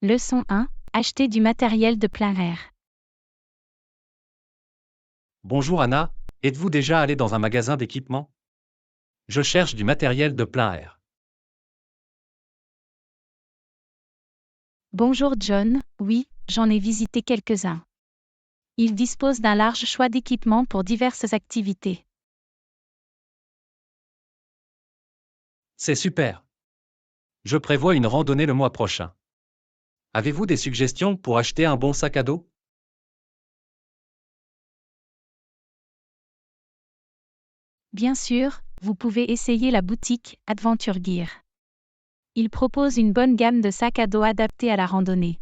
Leçon 1. Acheter du matériel de plein air. Bonjour Anna, êtes-vous déjà allé dans un magasin d'équipement? Je cherche du matériel de plein air. Bonjour John, oui, j'en ai visité quelques-uns. Ils disposent d'un large choix d'équipements pour diverses activités. C'est super. Je prévois une randonnée le mois prochain. Avez-vous des suggestions pour acheter un bon sac à dos? Bien sûr, vous pouvez essayer la boutique Adventure Gear. Ils proposent une bonne gamme de sacs à dos adaptés à la randonnée.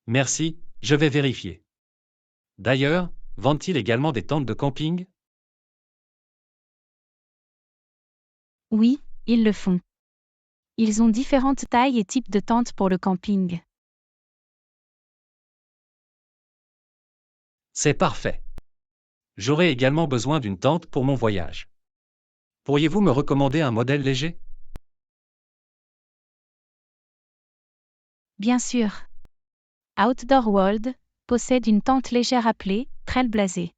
Merci, je vais vérifier. D'ailleurs, vendent-ils également des tentes de camping? Oui, ils le font. Ils ont différentes tailles et types de tentes pour le camping. C'est parfait. J'aurai également besoin d'une tente pour mon voyage. Pourriez-vous me recommander un modèle léger? Bien sûr. Outdoor World possède une tente légère appelée Trailblazer.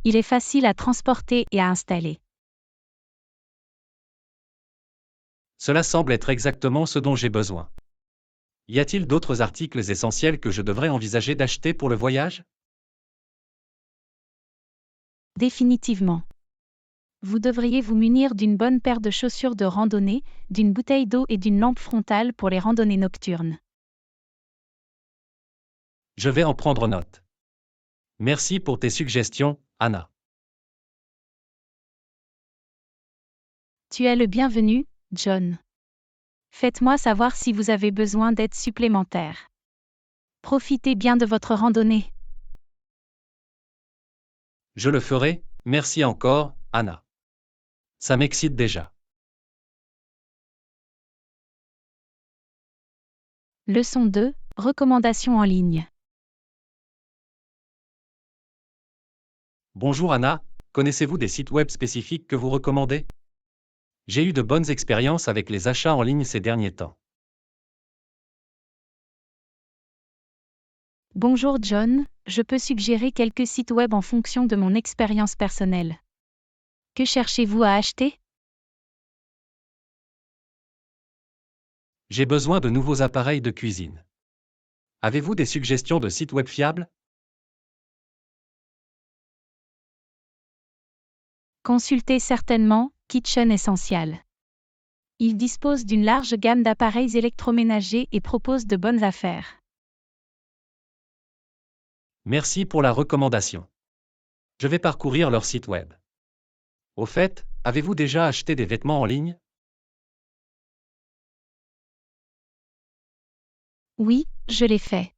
Il est facile à transporter et à installer. Cela semble être exactement ce dont j'ai besoin. Y a-t-il d'autres articles essentiels que je devrais envisager d'acheter pour le voyage? Définitivement. Vous devriez vous munir d'une bonne paire de chaussures de randonnée, d'une bouteille d'eau et d'une lampe frontale pour les randonnées nocturnes. Je vais en prendre note. Merci pour tes suggestions, Anna. Tu es le bienvenu, John. Faites-moi savoir si vous avez besoin d'aide supplémentaire. Profitez bien de votre randonnée. Je le ferai, merci encore, Anna. Ça m'excite déjà. Leçon 2. Recommandations en ligne. Bonjour Anna, connaissez-vous des sites web spécifiques que vous recommandez? J'ai eu de bonnes expériences avec les achats en ligne ces derniers temps. Bonjour John, je peux suggérer quelques sites web en fonction de mon expérience personnelle. Que cherchez-vous à acheter? J'ai besoin de nouveaux appareils de cuisine. Avez-vous des suggestions de sites web fiables? Consultez certainement Kitchen Essential. Il dispose d'une large gamme d'appareils électroménagers et propose de bonnes affaires. Merci pour la recommandation. Je vais parcourir leur site web. Au fait, avez-vous déjà acheté des vêtements en ligne? Oui, je l'ai fait.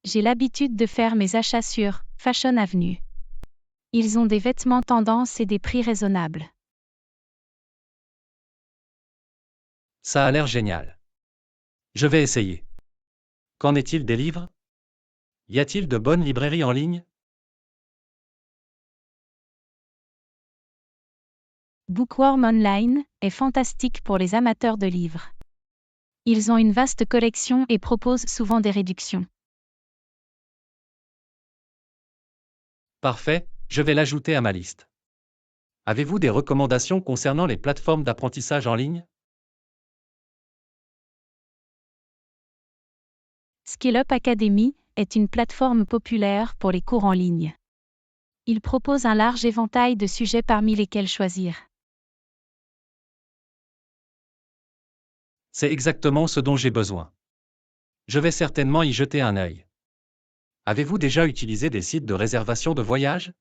J'ai l'habitude de faire mes achats sur Fashion Avenue. Ils ont des vêtements tendance et des prix raisonnables. Ça a l'air génial. Je vais essayer. Qu'en est-il des livres? Y a-t-il de bonnes librairies en ligne? Bookworm Online est fantastique pour les amateurs de livres. Ils ont une vaste collection et proposent souvent des réductions. Parfait, je vais l'ajouter à ma liste. Avez-vous des recommandations concernant les plateformes d'apprentissage en ligne? SkillUp Academy est une plateforme populaire pour les cours en ligne. Il propose un large éventail de sujets parmi lesquels choisir. C'est exactement ce dont j'ai besoin. Je vais certainement y jeter un œil. Avez-vous déjà utilisé des sites de réservation de voyage?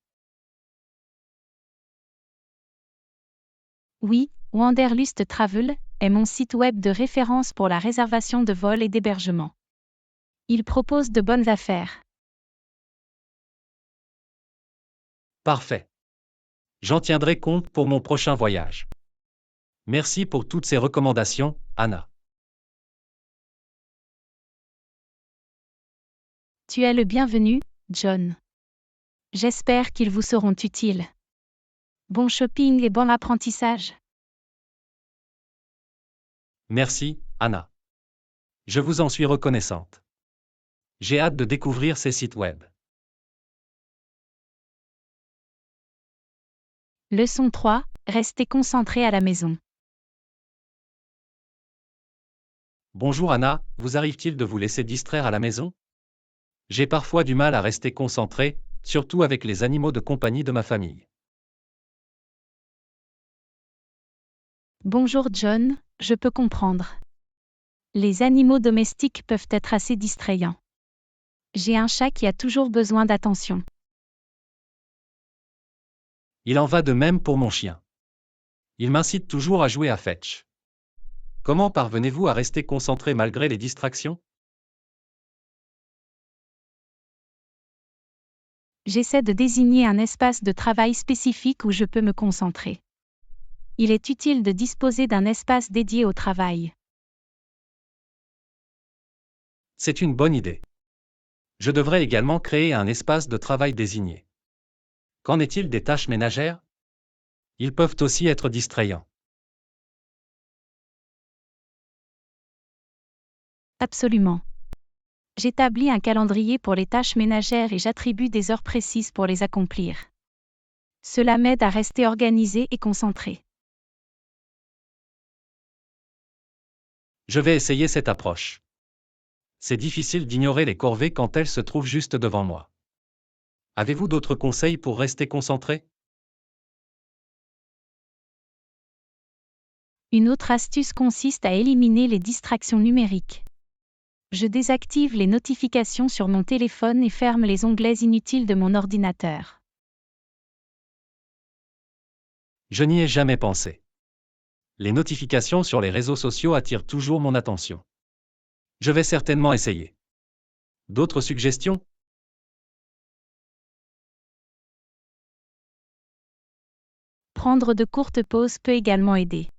Oui, Wanderlust Travel est mon site web de référence pour la réservation de vols et d'hébergement. Il propose de bonnes affaires. Parfait. J'en tiendrai compte pour mon prochain voyage. Merci pour toutes ces recommandations, Anna. Tu es le bienvenu, John. J'espère qu'ils vous seront utiles. Bon shopping et bon apprentissage. Merci, Anna. Je vous en suis reconnaissante. J'ai hâte de découvrir ces sites web. Leçon 3. Restez concentré à la maison. Bonjour Anna, vous arrive-t-il de vous laisser distraire à la maison? J'ai parfois du mal à rester concentré, surtout avec les animaux de compagnie de ma famille. Bonjour John, je peux comprendre. Les animaux domestiques peuvent être assez distrayants. J'ai un chat qui a toujours besoin d'attention. Il en va de même pour mon chien. Il m'incite toujours à jouer à fetch. Comment parvenez-vous à rester concentré malgré les distractions? J'essaie de désigner un espace de travail spécifique où je peux me concentrer. Il est utile de disposer d'un espace dédié au travail. C'est une bonne idée. Je devrais également créer un espace de travail désigné. Qu'en est-il des tâches ménagères? Ils peuvent aussi être distrayants. Absolument. J'établis un calendrier pour les tâches ménagères et j'attribue des heures précises pour les accomplir. Cela m'aide à rester organisé et concentré. Je vais essayer cette approche. C'est difficile d'ignorer les corvées quand elles se trouvent juste devant moi. Avez-vous d'autres conseils pour rester concentré? Une autre astuce consiste à éliminer les distractions numériques. Je désactive les notifications sur mon téléphone et ferme les onglets inutiles de mon ordinateur. Je n'y ai jamais pensé. Les notifications sur les réseaux sociaux attirent toujours mon attention. Je vais certainement essayer. D'autres suggestions? Prendre de courtes pauses peut également aider.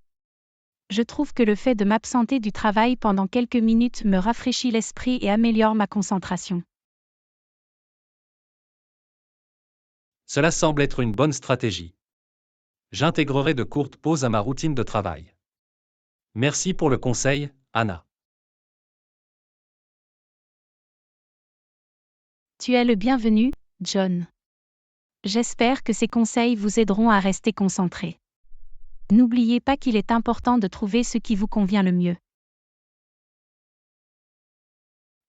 Je trouve que le fait de m'absenter du travail pendant quelques minutes me rafraîchit l'esprit et améliore ma concentration. Cela semble être une bonne stratégie. J'intégrerai de courtes pauses à ma routine de travail. Merci pour le conseil, Anna. Tu es le bienvenu, John. J'espère que ces conseils vous aideront à rester concentré. N'oubliez pas qu'il est important de trouver ce qui vous convient le mieux.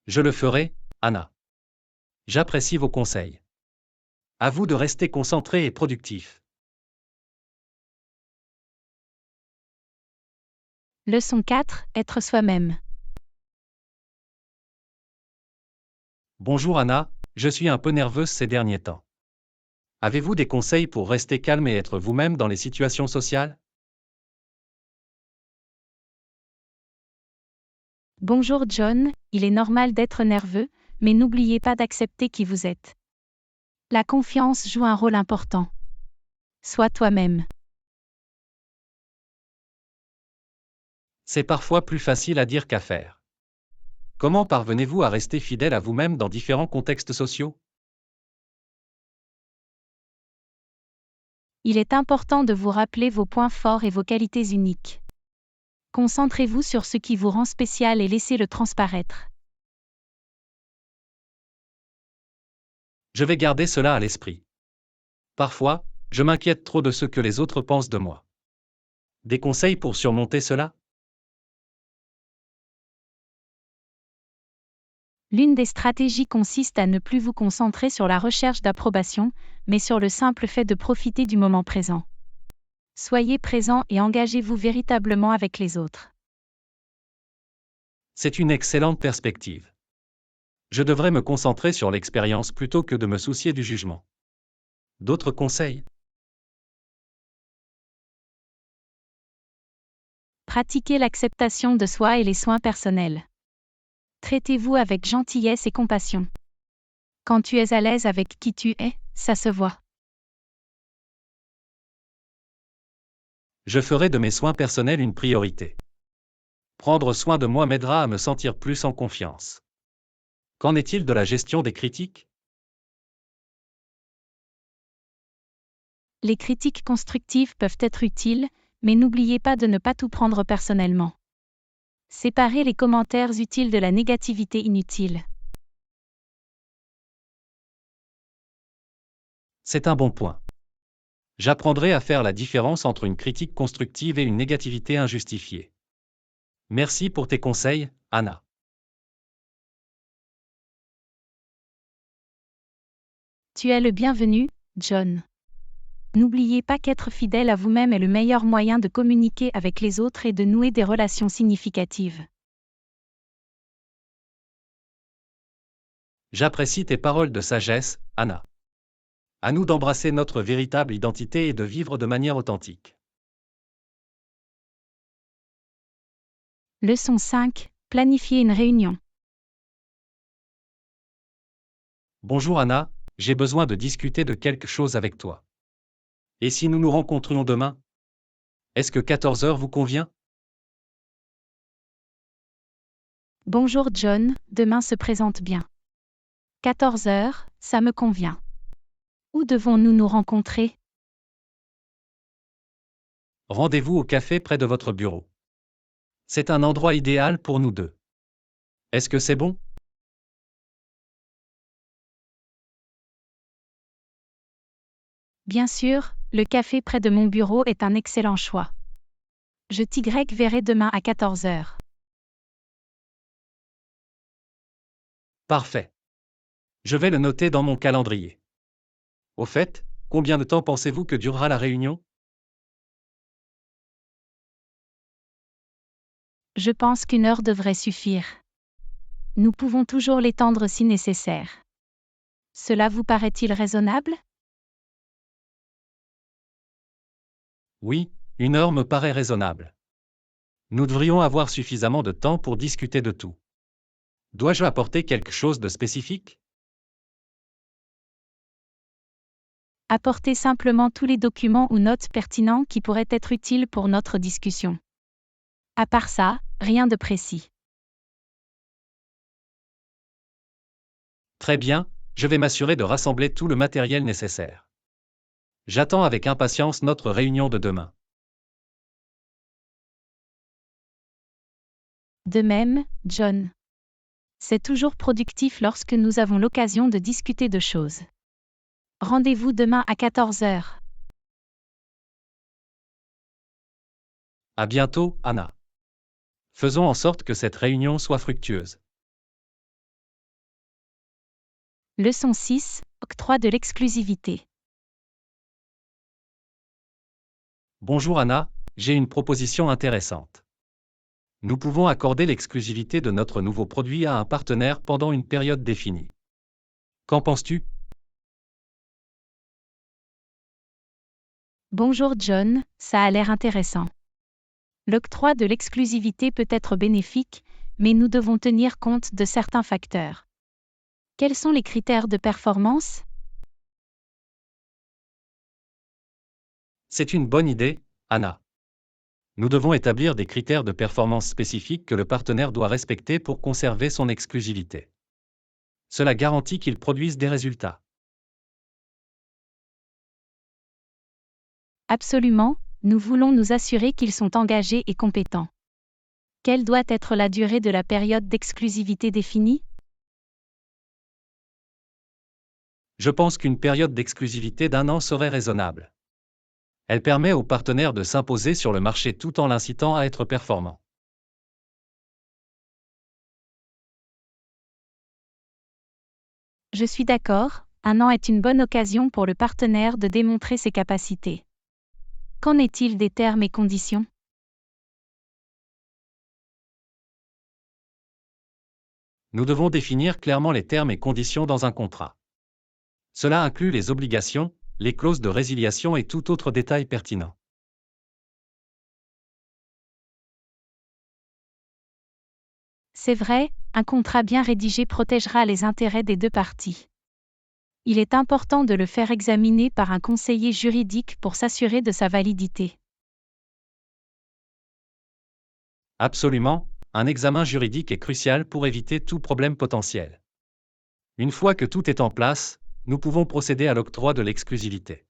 Je le ferai, Anna. J'apprécie vos conseils. À vous de rester concentré et productif. Leçon 4. Être soi-même. Bonjour Anna, je suis un peu nerveuse ces derniers temps. Avez-vous des conseils pour rester calme et être vous-même dans les situations sociales? Bonjour John, il est normal d'être nerveux, mais n'oubliez pas d'accepter qui vous êtes. La confiance joue un rôle important. Sois toi-même. C'est parfois plus facile à dire qu'à faire. Comment parvenez-vous à rester fidèle à vous-même dans différents contextes sociaux? Il est important de vous rappeler vos points forts et vos qualités uniques. Concentrez-vous sur ce qui vous rend spécial et laissez-le transparaître. Je vais garder cela à l'esprit. Parfois, je m'inquiète trop de ce que les autres pensent de moi. Des conseils pour surmonter cela? L'une des stratégies consiste à ne plus vous concentrer sur la recherche d'approbation, mais sur le simple fait de profiter du moment présent. Soyez présent et engagez-vous véritablement avec les autres. C'est une excellente perspective. Je devrais me concentrer sur l'expérience plutôt que de me soucier du jugement. D'autres conseils? Pratiquez l'acceptation de soi et les soins personnels. Traitez-vous avec gentillesse et compassion. Quand tu es à l'aise avec qui tu es, ça se voit. Je ferai de mes soins personnels une priorité. Prendre soin de moi m'aidera à me sentir plus en confiance. Qu'en est-il de la gestion des critiques? Les critiques constructives peuvent être utiles, mais n'oubliez pas de ne pas tout prendre personnellement. Séparez les commentaires utiles de la négativité inutile. C'est un bon point. J'apprendrai à faire la différence entre une critique constructive et une négativité injustifiée. Merci pour tes conseils, Anna. Tu es le bienvenu, John. N'oubliez pas qu'être fidèle à vous-même est le meilleur moyen de communiquer avec les autres et de nouer des relations significatives. J'apprécie tes paroles de sagesse, Anna. À nous d'embrasser notre véritable identité et de vivre de manière authentique. Leçon 5. Planifier une réunion. Bonjour Anna, j'ai besoin de discuter de quelque chose avec toi. Et si nous nous rencontrions demain? Est-ce que 14 heures vous convient? Bonjour John, demain se présente bien. 14 heures, ça me convient. Où devons-nous nous rencontrer? Rendez-vous au café près de votre bureau. C'est un endroit idéal pour nous deux. Est-ce que c'est bon? Bien sûr, le café près de mon bureau est un excellent choix. Je t'y verrai demain à 14 heures. Parfait. Je vais le noter dans mon calendrier. Au fait, combien de temps pensez-vous que durera la réunion? Je pense qu'1 heure devrait suffire. Nous pouvons toujours l'étendre si nécessaire. Cela vous paraît-il raisonnable? Oui, 1 heure me paraît raisonnable. Nous devrions avoir suffisamment de temps pour discuter de tout. Dois-je apporter quelque chose de spécifique? Apportez simplement tous les documents ou notes pertinents qui pourraient être utiles pour notre discussion. À part ça, rien de précis. Très bien, je vais m'assurer de rassembler tout le matériel nécessaire. J'attends avec impatience notre réunion de demain. De même, John. C'est toujours productif lorsque nous avons l'occasion de discuter de choses. Rendez-vous demain à 14 heures. À bientôt, Anna. Faisons en sorte que cette réunion soit fructueuse. Leçon 6. Octroi de l'exclusivité. Bonjour Anna, j'ai une proposition intéressante. Nous pouvons accorder l'exclusivité de notre nouveau produit à un partenaire pendant une période définie. Qu'en penses-tu? Bonjour John, ça a l'air intéressant. L'octroi de l'exclusivité peut être bénéfique, mais nous devons tenir compte de certains facteurs. Quels sont les critères de performance? C'est une bonne idée, Anna. Nous devons établir des critères de performance spécifiques que le partenaire doit respecter pour conserver son exclusivité. Cela garantit qu'il produise des résultats. Absolument, nous voulons nous assurer qu'ils sont engagés et compétents. Quelle doit être la durée de la période d'exclusivité définie? Je pense qu'une période d'exclusivité d'1 an serait raisonnable. Elle permet au partenaire de s'imposer sur le marché tout en l'incitant à être performant. Je suis d'accord, 1 an est une bonne occasion pour le partenaire de démontrer ses capacités. Qu'en est-il des termes et conditions? Nous devons définir clairement les termes et conditions dans un contrat. Cela inclut les obligations, les clauses de résiliation et tout autre détail pertinent. C'est vrai, un contrat bien rédigé protégera les intérêts des deux parties. Il est important de le faire examiner par un conseiller juridique pour s'assurer de sa validité. Absolument, un examen juridique est crucial pour éviter tout problème potentiel. Une fois que tout est en place, nous pouvons procéder à l'octroi de l'exclusivité.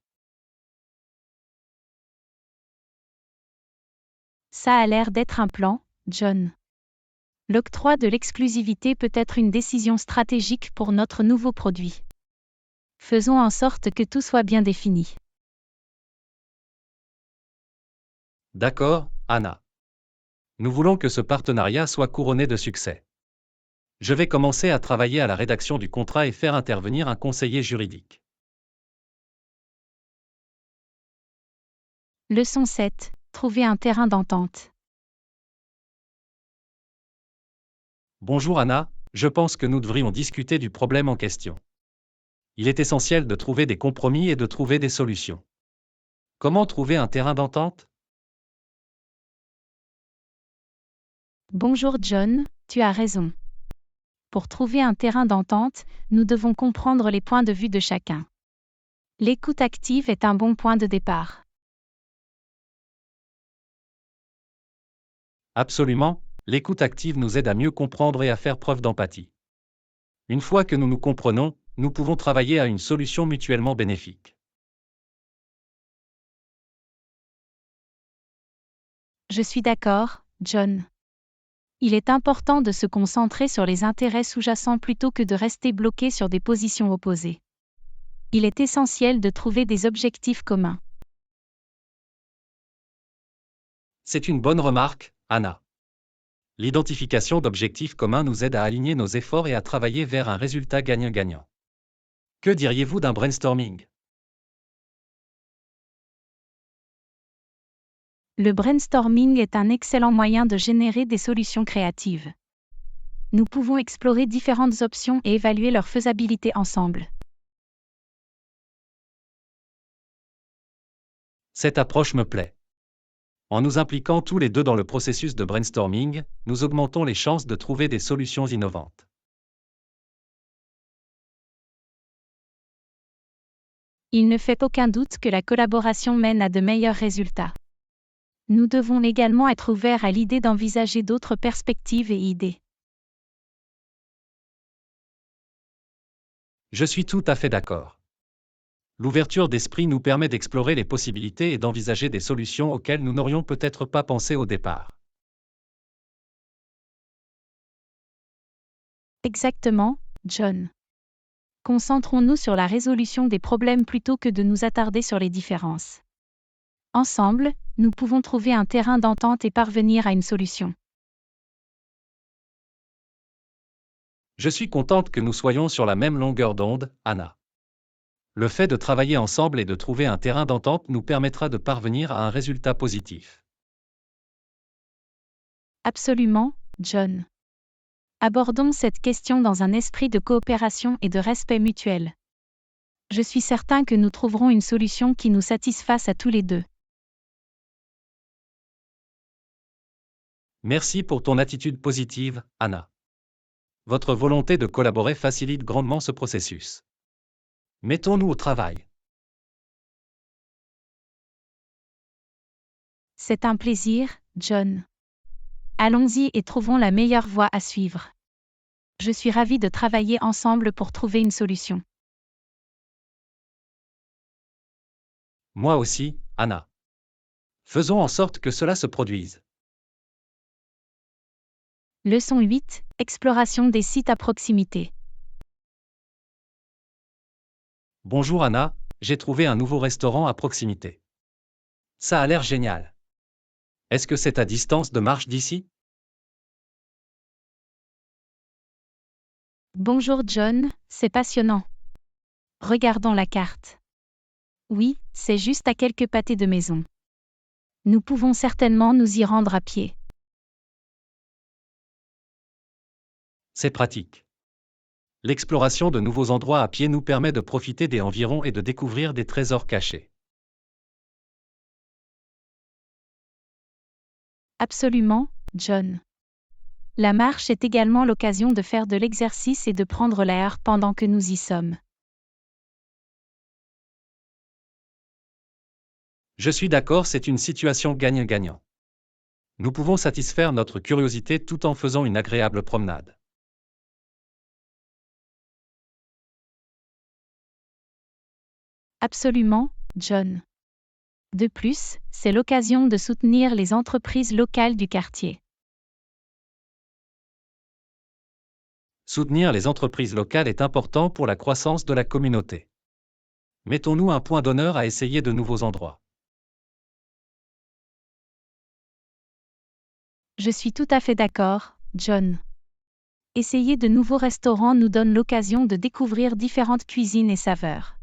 Ça a l'air d'être un plan, John. L'octroi de l'exclusivité peut être une décision stratégique pour notre nouveau produit. Faisons en sorte que tout soit bien défini. D'accord, Anna. Nous voulons que ce partenariat soit couronné de succès. Je vais commencer à travailler à la rédaction du contrat et faire intervenir un conseiller juridique. Leçon 7. Trouver un terrain d'entente. Bonjour Anna, je pense que nous devrions discuter du problème en question. Il est essentiel de trouver des compromis et de trouver des solutions. Comment trouver un terrain d'entente? Bonjour John, tu as raison. Pour trouver un terrain d'entente, nous devons comprendre les points de vue de chacun. L'écoute active est un bon point de départ. Absolument, l'écoute active nous aide à mieux comprendre et à faire preuve d'empathie. Une fois que nous nous comprenons, nous pouvons travailler à une solution mutuellement bénéfique. Je suis d'accord, John. Il est important de se concentrer sur les intérêts sous-jacents plutôt que de rester bloqué sur des positions opposées. Il est essentiel de trouver des objectifs communs. C'est une bonne remarque, Anna. L'identification d'objectifs communs nous aide à aligner nos efforts et à travailler vers un résultat gagnant-gagnant. Que diriez-vous d'un brainstorming? Le brainstorming est un excellent moyen de générer des solutions créatives. Nous pouvons explorer différentes options et évaluer leur faisabilité ensemble. Cette approche me plaît. En nous impliquant tous les deux dans le processus de brainstorming, nous augmentons les chances de trouver des solutions innovantes. Il ne fait aucun doute que la collaboration mène à de meilleurs résultats. Nous devons également être ouverts à l'idée d'envisager d'autres perspectives et idées. Je suis tout à fait d'accord. L'ouverture d'esprit nous permet d'explorer les possibilités et d'envisager des solutions auxquelles nous n'aurions peut-être pas pensé au départ. Exactement, John. Concentrons-nous sur la résolution des problèmes plutôt que de nous attarder sur les différences. Ensemble, nous pouvons trouver un terrain d'entente et parvenir à une solution. Je suis contente que nous soyons sur la même longueur d'onde, Anna. Le fait de travailler ensemble et de trouver un terrain d'entente nous permettra de parvenir à un résultat positif. Absolument, John. Abordons cette question dans un esprit de coopération et de respect mutuel. Je suis certain que nous trouverons une solution qui nous satisfasse à tous les deux. Merci pour ton attitude positive, Anna. Votre volonté de collaborer facilite grandement ce processus. Mettons-nous au travail. C'est un plaisir, John. Allons-y et trouvons la meilleure voie à suivre. Je suis ravie de travailler ensemble pour trouver une solution. Moi aussi, Anna. Faisons en sorte que cela se produise. Leçon 8. Exploration des sites à proximité. Bonjour Anna, j'ai trouvé un nouveau restaurant à proximité. Ça a l'air génial. Est-ce que c'est à distance de marche d'ici? Bonjour John, c'est passionnant. Regardons la carte. Oui, c'est juste à quelques pâtés de maison. Nous pouvons certainement nous y rendre à pied. C'est pratique. L'exploration de nouveaux endroits à pied nous permet de profiter des environs et de découvrir des trésors cachés. Absolument, John. La marche est également l'occasion de faire de l'exercice et de prendre l'air pendant que nous y sommes. Je suis d'accord, c'est une situation gagnant-gagnant. Nous pouvons satisfaire notre curiosité tout en faisant une agréable promenade. Absolument, John. De plus, c'est l'occasion de soutenir les entreprises locales du quartier. Soutenir les entreprises locales est important pour la croissance de la communauté. Mettons-nous un point d'honneur à essayer de nouveaux endroits. Je suis tout à fait d'accord, John. Essayer de nouveaux restaurants nous donne l'occasion de découvrir différentes cuisines et saveurs.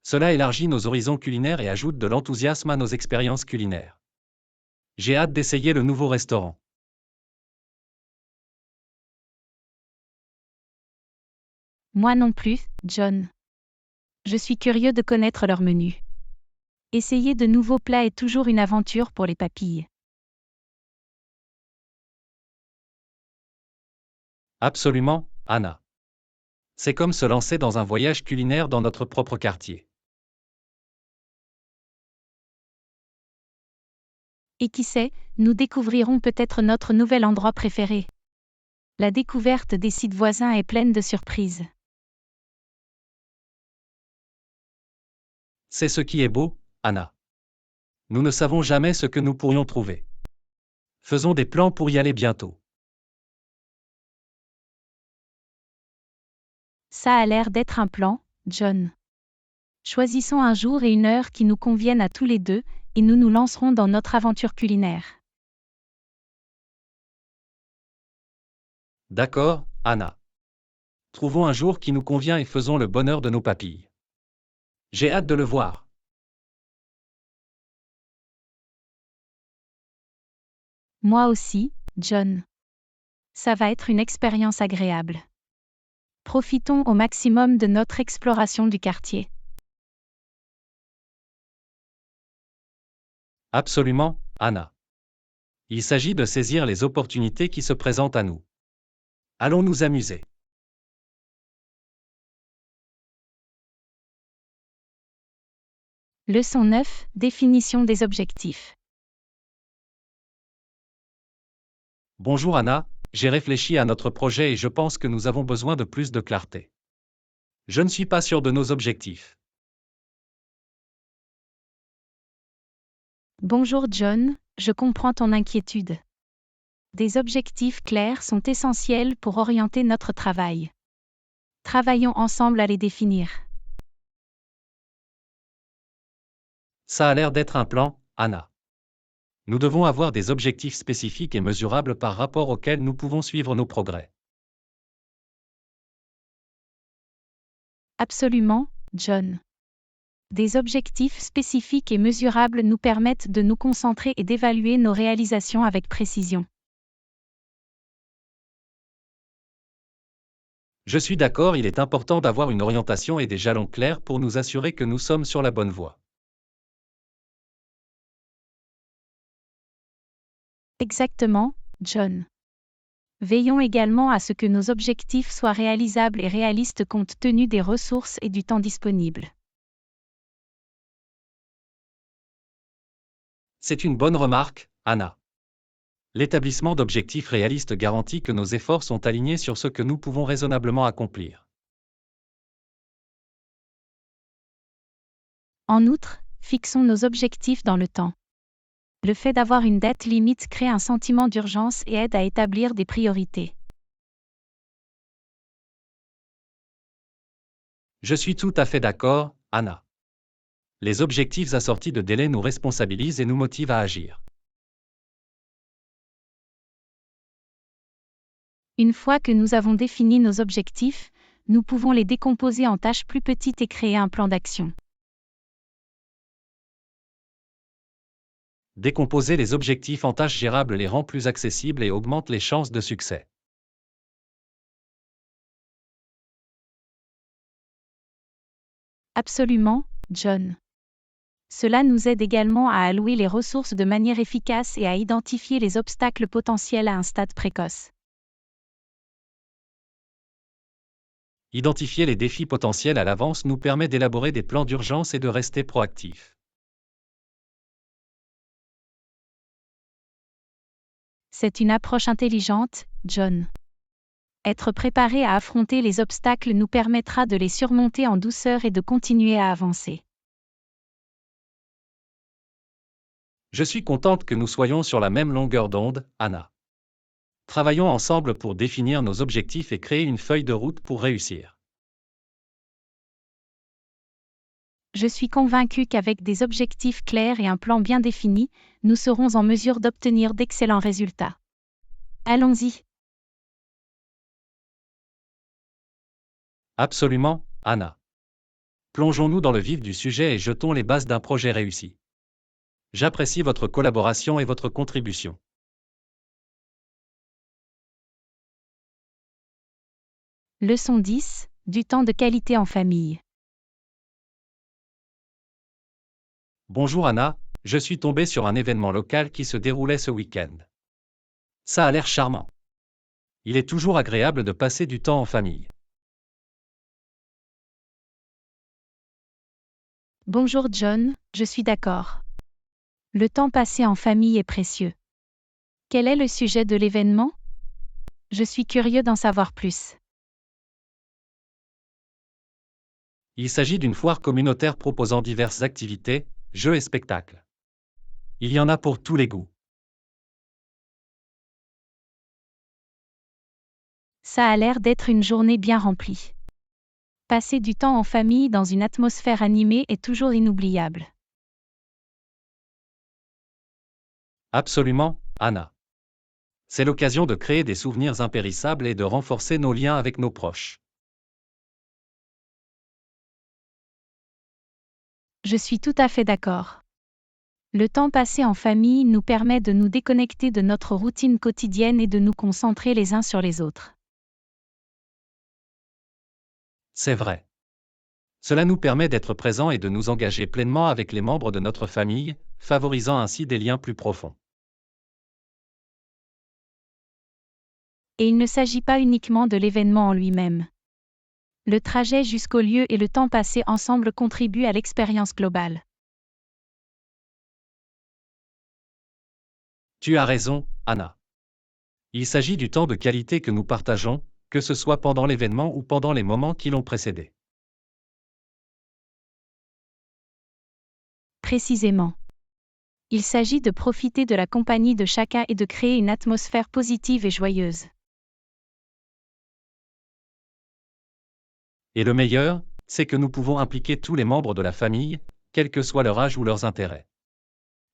Cela élargit nos horizons culinaires et ajoute de l'enthousiasme à nos expériences culinaires. J'ai hâte d'essayer le nouveau restaurant. Moi non plus, John. Je suis curieux de connaître leur menu. Essayer de nouveaux plats est toujours une aventure pour les papilles. Absolument, Anna. C'est comme se lancer dans un voyage culinaire dans notre propre quartier. Et qui sait, nous découvrirons peut-être notre nouvel endroit préféré. La découverte des sites voisins est pleine de surprises. C'est ce qui est beau, Anna. Nous ne savons jamais ce que nous pourrions trouver. Faisons des plans pour y aller bientôt. Ça a l'air d'être un plan, John. Choisissons un jour et une heure qui nous conviennent à tous les deux, et nous nous lancerons dans notre aventure culinaire. D'accord, Anna. Trouvons un jour qui nous convient et faisons le bonheur de nos papilles. J'ai hâte de le voir. Moi aussi, John. Ça va être une expérience agréable. Profitons au maximum de notre exploration du quartier. Absolument, Anna. Il s'agit de saisir les opportunités qui se présentent à nous. Allons nous amuser. Leçon 9, définition des objectifs. Bonjour Anna, j'ai réfléchi à notre projet et je pense que nous avons besoin de plus de clarté. Je ne suis pas sûr de nos objectifs. Bonjour John, je comprends ton inquiétude. Des objectifs clairs sont essentiels pour orienter notre travail. Travaillons ensemble à les définir. Ça a l'air d'être un plan, Anna. Nous devons avoir des objectifs spécifiques et mesurables par rapport auxquels nous pouvons suivre nos progrès. Absolument, John. Des objectifs spécifiques et mesurables nous permettent de nous concentrer et d'évaluer nos réalisations avec précision. Je suis d'accord, il est important d'avoir une orientation et des jalons clairs pour nous assurer que nous sommes sur la bonne voie. Exactement, John. Veillons également à ce que nos objectifs soient réalisables et réalistes compte tenu des ressources et du temps disponible. C'est une bonne remarque, Anna. L'établissement d'objectifs réalistes garantit que nos efforts sont alignés sur ce que nous pouvons raisonnablement accomplir. En outre, fixons nos objectifs dans le temps. Le fait d'avoir une date limite crée un sentiment d'urgence et aide à établir des priorités. Je suis tout à fait d'accord, Anna. Les objectifs assortis de délais nous responsabilisent et nous motivent à agir. Une fois que nous avons défini nos objectifs, nous pouvons les décomposer en tâches plus petites et créer un plan d'action. Décomposer les objectifs en tâches gérables les rend plus accessibles et augmente les chances de succès. Absolument, John. Cela nous aide également à allouer les ressources de manière efficace et à identifier les obstacles potentiels à un stade précoce. Identifier les défis potentiels à l'avance nous permet d'élaborer des plans d'urgence et de rester proactifs. C'est une approche intelligente, John. Être préparé à affronter les obstacles nous permettra de les surmonter en douceur et de continuer à avancer. Je suis contente que nous soyons sur la même longueur d'onde, Anna. Travaillons ensemble pour définir nos objectifs et créer une feuille de route pour réussir. Je suis convaincu qu'avec des objectifs clairs et un plan bien défini, nous serons en mesure d'obtenir d'excellents résultats. Allons-y. Absolument, Anna. Plongeons-nous dans le vif du sujet et jetons les bases d'un projet réussi. J'apprécie votre collaboration et votre contribution. Leçon 10, du temps de qualité en famille. Bonjour Anna, je suis tombé sur un événement local qui se déroulait ce week-end. Ça a l'air charmant. Il est toujours agréable de passer du temps en famille. Bonjour John, je suis d'accord. Le temps passé en famille est précieux. Quel est le sujet de l'événement? Je suis curieux d'en savoir plus. Il s'agit d'une foire communautaire proposant diverses activités, jeux et spectacles. Il y en a pour tous les goûts. Ça a l'air d'être une journée bien remplie. Passer du temps en famille dans une atmosphère animée est toujours inoubliable. Absolument, Anna. C'est l'occasion de créer des souvenirs impérissables et de renforcer nos liens avec nos proches. Je suis tout à fait d'accord. Le temps passé en famille nous permet de nous déconnecter de notre routine quotidienne et de nous concentrer les uns sur les autres. C'est vrai. Cela nous permet d'être présents et de nous engager pleinement avec les membres de notre famille, favorisant ainsi des liens plus profonds. Et il ne s'agit pas uniquement de l'événement en lui-même. Le trajet jusqu'au lieu et le temps passé ensemble contribuent à l'expérience globale. Tu as raison, Anna. Il s'agit du temps de qualité que nous partageons, que ce soit pendant l'événement ou pendant les moments qui l'ont précédé. Précisément. Il s'agit de profiter de la compagnie de chacun et de créer une atmosphère positive et joyeuse. Et le meilleur, c'est que nous pouvons impliquer tous les membres de la famille, quel que soit leur âge ou leurs intérêts.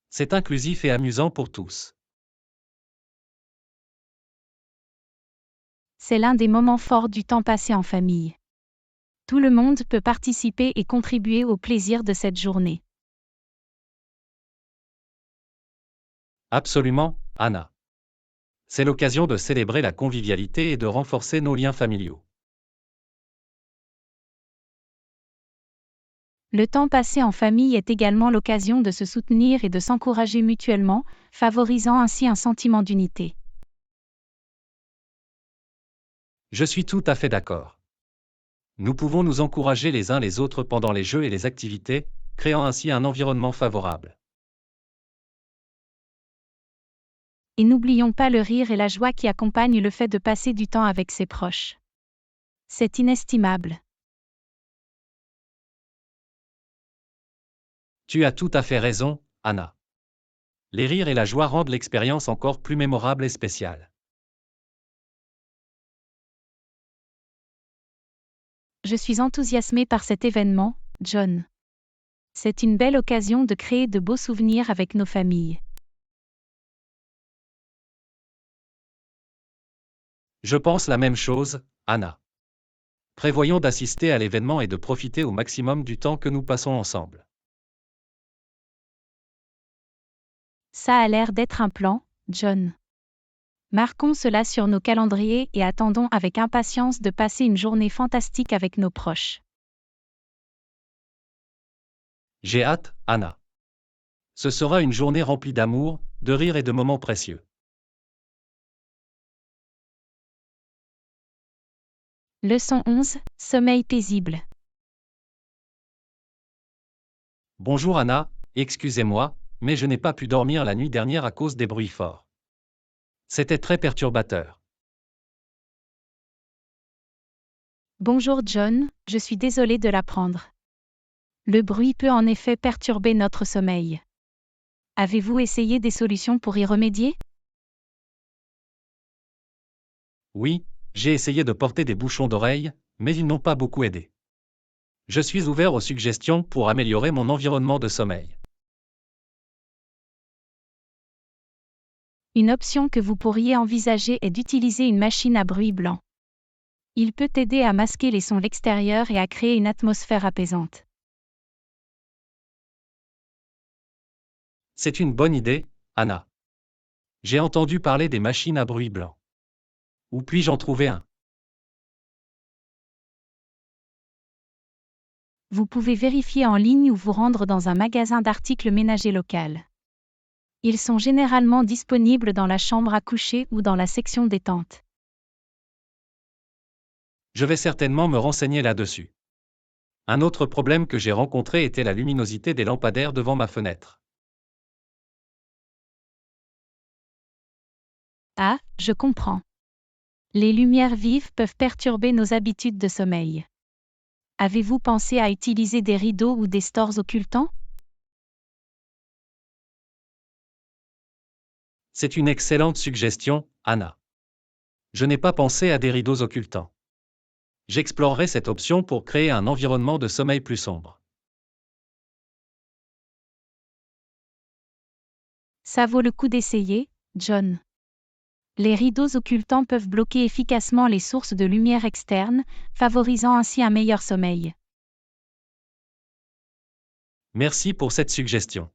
C'est inclusif et amusant pour tous. C'est l'un des moments forts du temps passé en famille. Tout le monde peut participer et contribuer au plaisir de cette journée. Absolument, Anna. C'est l'occasion de célébrer la convivialité et de renforcer nos liens familiaux. Le temps passé en famille est également l'occasion de se soutenir et de s'encourager mutuellement, favorisant ainsi un sentiment d'unité. Je suis tout à fait d'accord. Nous pouvons nous encourager les uns les autres pendant les jeux et les activités, créant ainsi un environnement favorable. Et n'oublions pas le rire et la joie qui accompagnent le fait de passer du temps avec ses proches. C'est inestimable. Tu as tout à fait raison, Anna. Les rires et la joie rendent l'expérience encore plus mémorable et spéciale. Je suis enthousiasmé par cet événement, John. C'est une belle occasion de créer de beaux souvenirs avec nos familles. Je pense la même chose, Anna. Prévoyons d'assister à l'événement et de profiter au maximum du temps que nous passons ensemble. Ça a l'air d'être un plan, John. Marquons cela sur nos calendriers et attendons avec impatience de passer une journée fantastique avec nos proches. J'ai hâte, Anna. Ce sera une journée remplie d'amour, de rire et de moments précieux. Leçon 11, sommeil paisible. Bonjour Anna, excusez-moi, mais je n'ai pas pu dormir la nuit dernière à cause des bruits forts. C'était très perturbateur. Bonjour John, je suis désolé de l'apprendre. Le bruit peut en effet perturber notre sommeil. Avez-vous essayé des solutions pour y remédier? Oui, j'ai essayé de porter des bouchons d'oreille, mais ils n'ont pas beaucoup aidé. Je suis ouvert aux suggestions pour améliorer mon environnement de sommeil. Une option que vous pourriez envisager est d'utiliser une machine à bruit blanc. Il peut aider à masquer les sons extérieurs et à créer une atmosphère apaisante. C'est une bonne idée, Anna. J'ai entendu parler des machines à bruit blanc. Où puis-je en trouver un? Vous pouvez vérifier en ligne ou vous rendre dans un magasin d'articles ménagers local. Ils sont généralement disponibles dans la chambre à coucher ou dans la section détente. Je vais certainement me renseigner là-dessus. Un autre problème que j'ai rencontré était la luminosité des lampadaires devant ma fenêtre. Ah, je comprends. Les lumières vives peuvent perturber nos habitudes de sommeil. Avez-vous pensé à utiliser des rideaux ou des stores occultants? C'est une excellente suggestion, Anna. Je n'ai pas pensé à des rideaux occultants. J'explorerai cette option pour créer un environnement de sommeil plus sombre. Ça vaut le coup d'essayer, John. Les rideaux occultants peuvent bloquer efficacement les sources de lumière externe, favorisant ainsi un meilleur sommeil. Merci pour cette suggestion.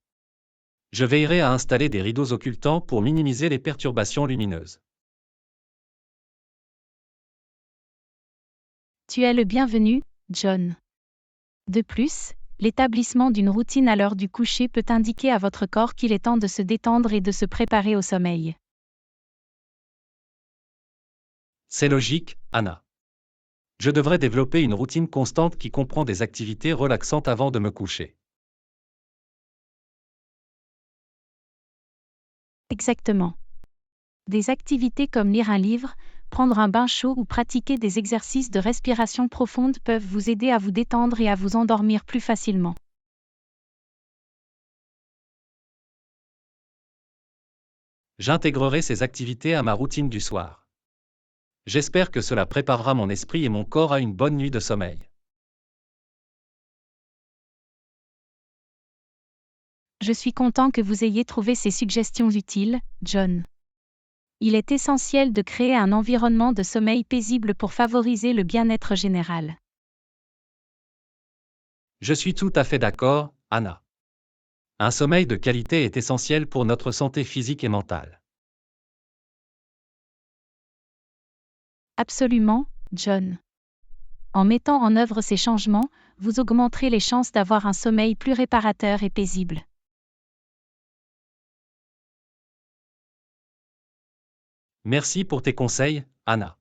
Je veillerai à installer des rideaux occultants pour minimiser les perturbations lumineuses. Tu es le bienvenu, John. De plus, l'établissement d'une routine à l'heure du coucher peut indiquer à votre corps qu'il est temps de se détendre et de se préparer au sommeil. C'est logique, Anna. Je devrais développer une routine constante qui comprend des activités relaxantes avant de me coucher. Exactement. Des activités comme lire un livre, prendre un bain chaud ou pratiquer des exercices de respiration profonde peuvent vous aider à vous détendre et à vous endormir plus facilement. J'intégrerai ces activités à ma routine du soir. J'espère que cela préparera mon esprit et mon corps à une bonne nuit de sommeil. Je suis content que vous ayez trouvé ces suggestions utiles, John. Il est essentiel de créer un environnement de sommeil paisible pour favoriser le bien-être général. Je suis tout à fait d'accord, Anna. Un sommeil de qualité est essentiel pour notre santé physique et mentale. Absolument, John. En mettant en œuvre ces changements, vous augmenterez les chances d'avoir un sommeil plus réparateur et paisible. Merci pour tes conseils, Anna.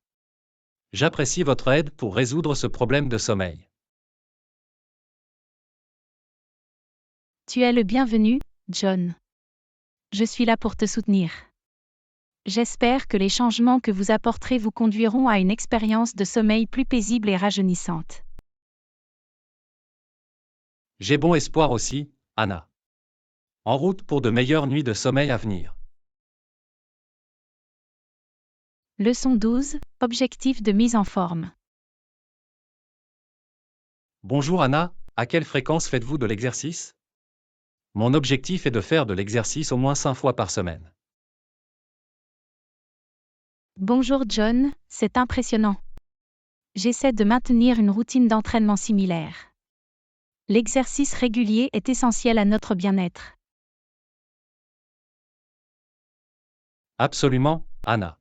J'apprécie votre aide pour résoudre ce problème de sommeil. Tu es le bienvenu, John. Je suis là pour te soutenir. J'espère que les changements que vous apporterez vous conduiront à une expérience de sommeil plus paisible et rajeunissante. J'ai bon espoir aussi, Anna. En route pour de meilleures nuits de sommeil à venir. Leçon 12, objectif de mise en forme. Bonjour Anna, à quelle fréquence faites-vous de l'exercice? Mon objectif est de faire de l'exercice au moins 5 fois par semaine. Bonjour John, c'est impressionnant. J'essaie de maintenir une routine d'entraînement similaire. L'exercice régulier est essentiel à notre bien-être. Absolument, Anna.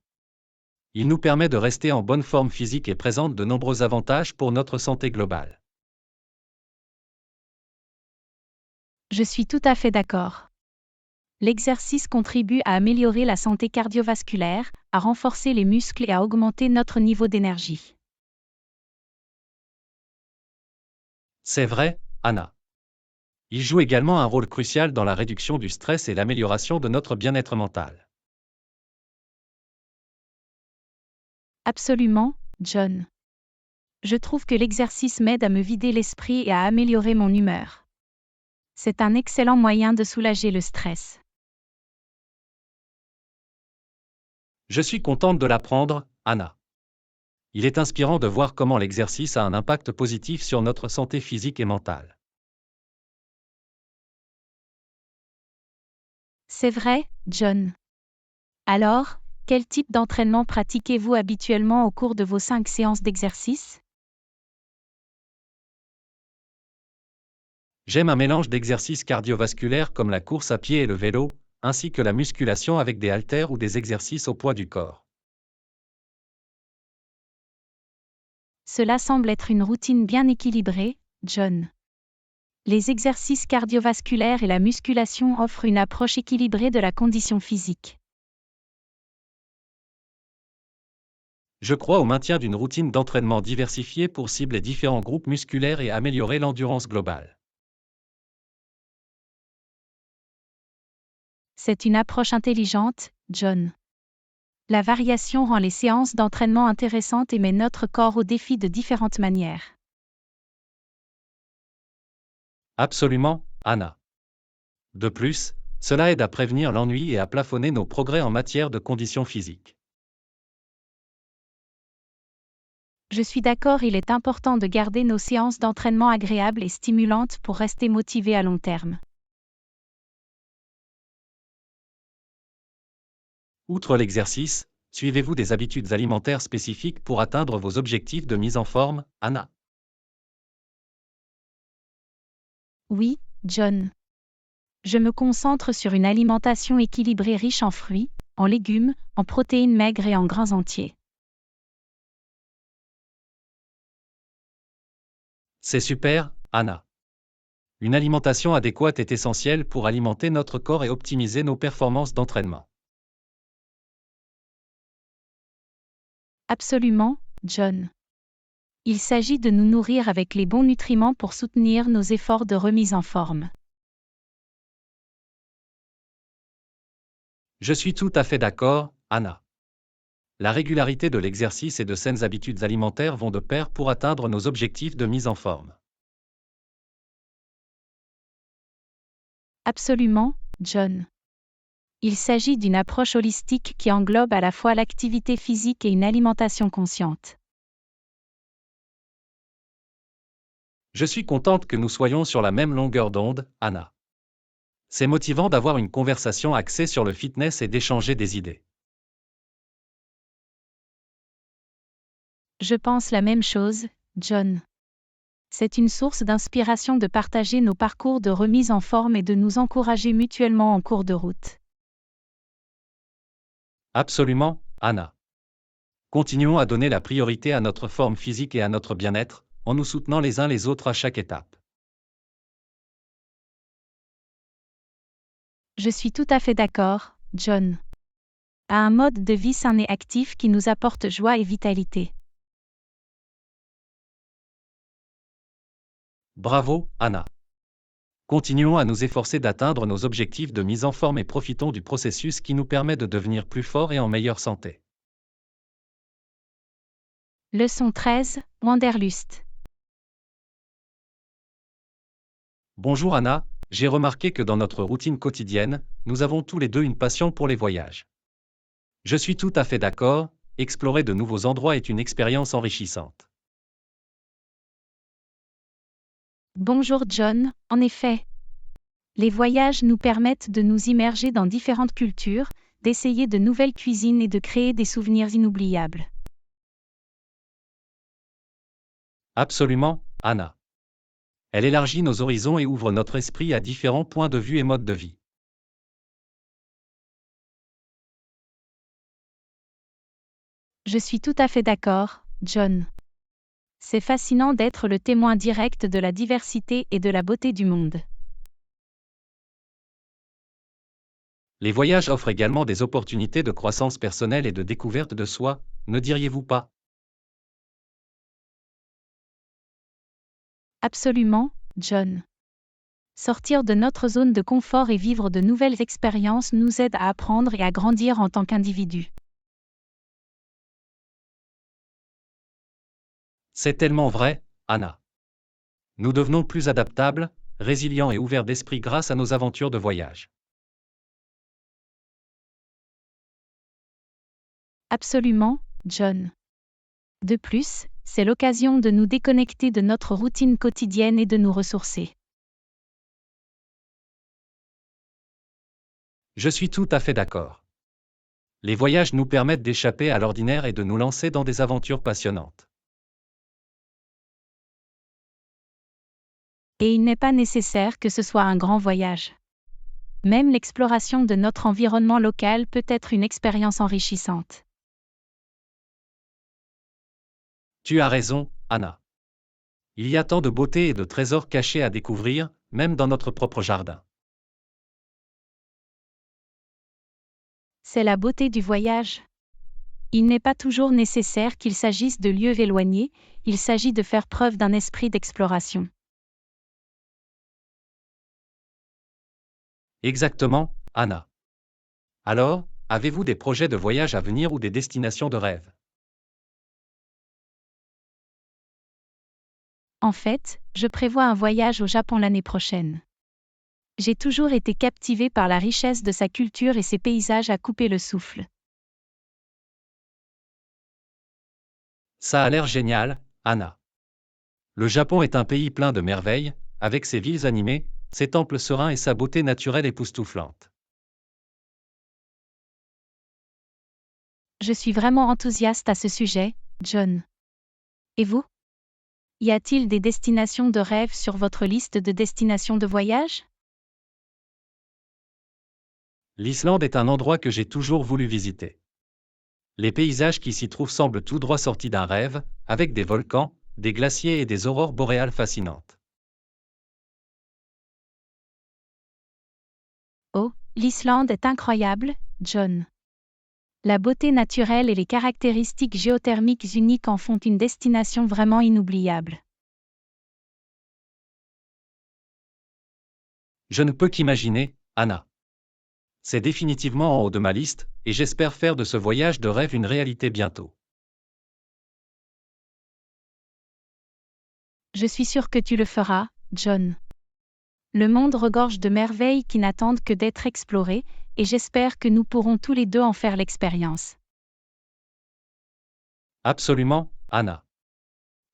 Il nous permet de rester en bonne forme physique et présente de nombreux avantages pour notre santé globale. Je suis tout à fait d'accord. L'exercice contribue à améliorer la santé cardiovasculaire, à renforcer les muscles et à augmenter notre niveau d'énergie. C'est vrai, Anna. Il joue également un rôle crucial dans la réduction du stress et l'amélioration de notre bien-être mental. Absolument, John. Je trouve que l'exercice m'aide à me vider l'esprit et à améliorer mon humeur. C'est un excellent moyen de soulager le stress. Je suis contente de l'apprendre, Anna. Il est inspirant de voir comment l'exercice a un impact positif sur notre santé physique et mentale. C'est vrai, John. Alors, quel type d'entraînement pratiquez-vous habituellement au cours de vos 5 séances d'exercice? J'aime un mélange d'exercices cardiovasculaires comme la course à pied et le vélo, ainsi que la musculation avec des haltères ou des exercices au poids du corps. Cela semble être une routine bien équilibrée, John. Les exercices cardiovasculaires et la musculation offrent une approche équilibrée de la condition physique. Je crois au maintien d'une routine d'entraînement diversifiée pour cibler différents groupes musculaires et améliorer l'endurance globale. C'est une approche intelligente, John. La variation rend les séances d'entraînement intéressantes et met notre corps au défi de différentes manières. Absolument, Anna. De plus, cela aide à prévenir l'ennui et à plafonner nos progrès en matière de conditions physiques. Je suis d'accord, il est important de garder nos séances d'entraînement agréables et stimulantes pour rester motivés à long terme. Outre l'exercice, suivez-vous des habitudes alimentaires spécifiques pour atteindre vos objectifs de mise en forme, Anna? Oui, John. Je me concentre sur une alimentation équilibrée riche en fruits, en légumes, en protéines maigres et en grains entiers. C'est super, Anna. Une alimentation adéquate est essentielle pour alimenter notre corps et optimiser nos performances d'entraînement. Absolument, John. Il s'agit de nous nourrir avec les bons nutriments pour soutenir nos efforts de remise en forme. Je suis tout à fait d'accord, Anna. La régularité de l'exercice et de saines habitudes alimentaires vont de pair pour atteindre nos objectifs de mise en forme. Absolument, John. Il s'agit d'une approche holistique qui englobe à la fois l'activité physique et une alimentation consciente. Je suis contente que nous soyons sur la même longueur d'onde, Anna. C'est motivant d'avoir une conversation axée sur le fitness et d'échanger des idées. Je pense la même chose, John. C'est une source d'inspiration de partager nos parcours de remise en forme et de nous encourager mutuellement en cours de route. Absolument, Anna. Continuons à donner la priorité à notre forme physique et à notre bien-être, en nous soutenant les uns les autres à chaque étape. Je suis tout à fait d'accord, John. À un mode de vie sain et actif qui nous apporte joie et vitalité. Bravo, Anna. Continuons à nous efforcer d'atteindre nos objectifs de mise en forme et profitons du processus qui nous permet de devenir plus forts et en meilleure santé. Leçon 13, Wanderlust. Bonjour Anna, j'ai remarqué que dans notre routine quotidienne, nous avons tous les deux une passion pour les voyages. Je suis tout à fait d'accord, explorer de nouveaux endroits est une expérience enrichissante. Bonjour John, en effet. Les voyages nous permettent de nous immerger dans différentes cultures, d'essayer de nouvelles cuisines et de créer des souvenirs inoubliables. Absolument, Anna. Elle élargit nos horizons et ouvre notre esprit à différents points de vue et modes de vie. Je suis tout à fait d'accord, John. C'est fascinant d'être le témoin direct de la diversité et de la beauté du monde. Les voyages offrent également des opportunités de croissance personnelle et de découverte de soi, ne diriez-vous pas? Absolument, John. Sortir de notre zone de confort et vivre de nouvelles expériences nous aide à apprendre et à grandir en tant qu'individu. C'est tellement vrai, Anna. Nous devenons plus adaptables, résilients et ouverts d'esprit grâce à nos aventures de voyage. Absolument, John. De plus, c'est l'occasion de nous déconnecter de notre routine quotidienne et de nous ressourcer. Je suis tout à fait d'accord. Les voyages nous permettent d'échapper à l'ordinaire et de nous lancer dans des aventures passionnantes. Et il n'est pas nécessaire que ce soit un grand voyage. Même l'exploration de notre environnement local peut être une expérience enrichissante. Tu as raison, Anna. Il y a tant de beauté et de trésors cachés à découvrir, même dans notre propre jardin. C'est la beauté du voyage. Il n'est pas toujours nécessaire qu'il s'agisse de lieux éloignés, il s'agit de faire preuve d'un esprit d'exploration. Exactement, Anna. Alors, avez-vous des projets de voyage à venir ou des destinations de rêve? En fait, je prévois un voyage au Japon l'année prochaine. J'ai toujours été captivée par la richesse de sa culture et ses paysages à couper le souffle. Ça a l'air génial, Anna. Le Japon est un pays plein de merveilles, avec ses villes animées, ses temples sereins et sa beauté naturelle époustouflante. Je suis vraiment enthousiaste à ce sujet, John. Et vous? Y a-t-il des destinations de rêve sur votre liste de destinations de voyage? L'Islande est un endroit que j'ai toujours voulu visiter. Les paysages qui s'y trouvent semblent tout droit sortis d'un rêve, avec des volcans, des glaciers et des aurores boréales fascinantes. Oh, l'Islande est incroyable, John. La beauté naturelle et les caractéristiques géothermiques uniques en font une destination vraiment inoubliable. Je ne peux qu'imaginer, Anna. C'est définitivement en haut de ma liste, et j'espère faire de ce voyage de rêve une réalité bientôt. Je suis sûre que tu le feras, John. Le monde regorge de merveilles qui n'attendent que d'être explorées, et j'espère que nous pourrons tous les deux en faire l'expérience. Absolument, Anna.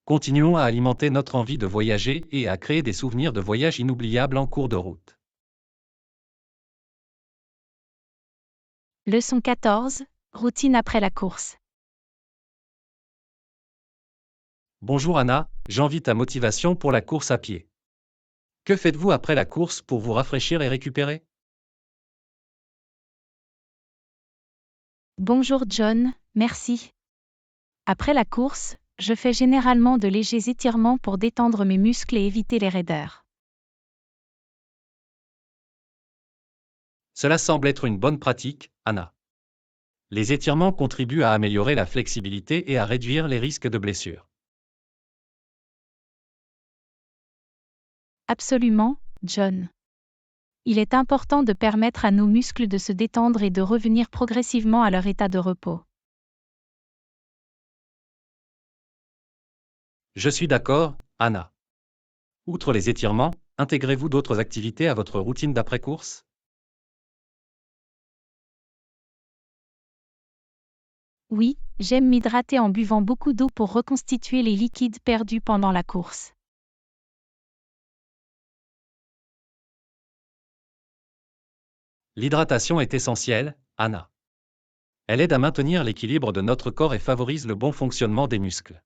Continuons à alimenter notre envie de voyager et à créer des souvenirs de voyage inoubliables en cours de route. Leçon 14. Routine après la course. Bonjour Anna, j'envie ta motivation pour la course à pied. Que faites-vous après la course pour vous rafraîchir et récupérer? Bonjour John, merci. Après la course, je fais généralement de légers étirements pour détendre mes muscles et éviter les raideurs. Cela semble être une bonne pratique, Anna. Les étirements contribuent à améliorer la flexibilité et à réduire les risques de blessures. Absolument, John. Il est important de permettre à nos muscles de se détendre et de revenir progressivement à leur état de repos. Je suis d'accord, Anna. Outre les étirements, intégrez-vous d'autres activités à votre routine d'après-course? Oui, j'aime m'hydrater en buvant beaucoup d'eau pour reconstituer les liquides perdus pendant la course. L'hydratation est essentielle, Anna. Elle aide à maintenir l'équilibre de notre corps et favorise le bon fonctionnement des muscles.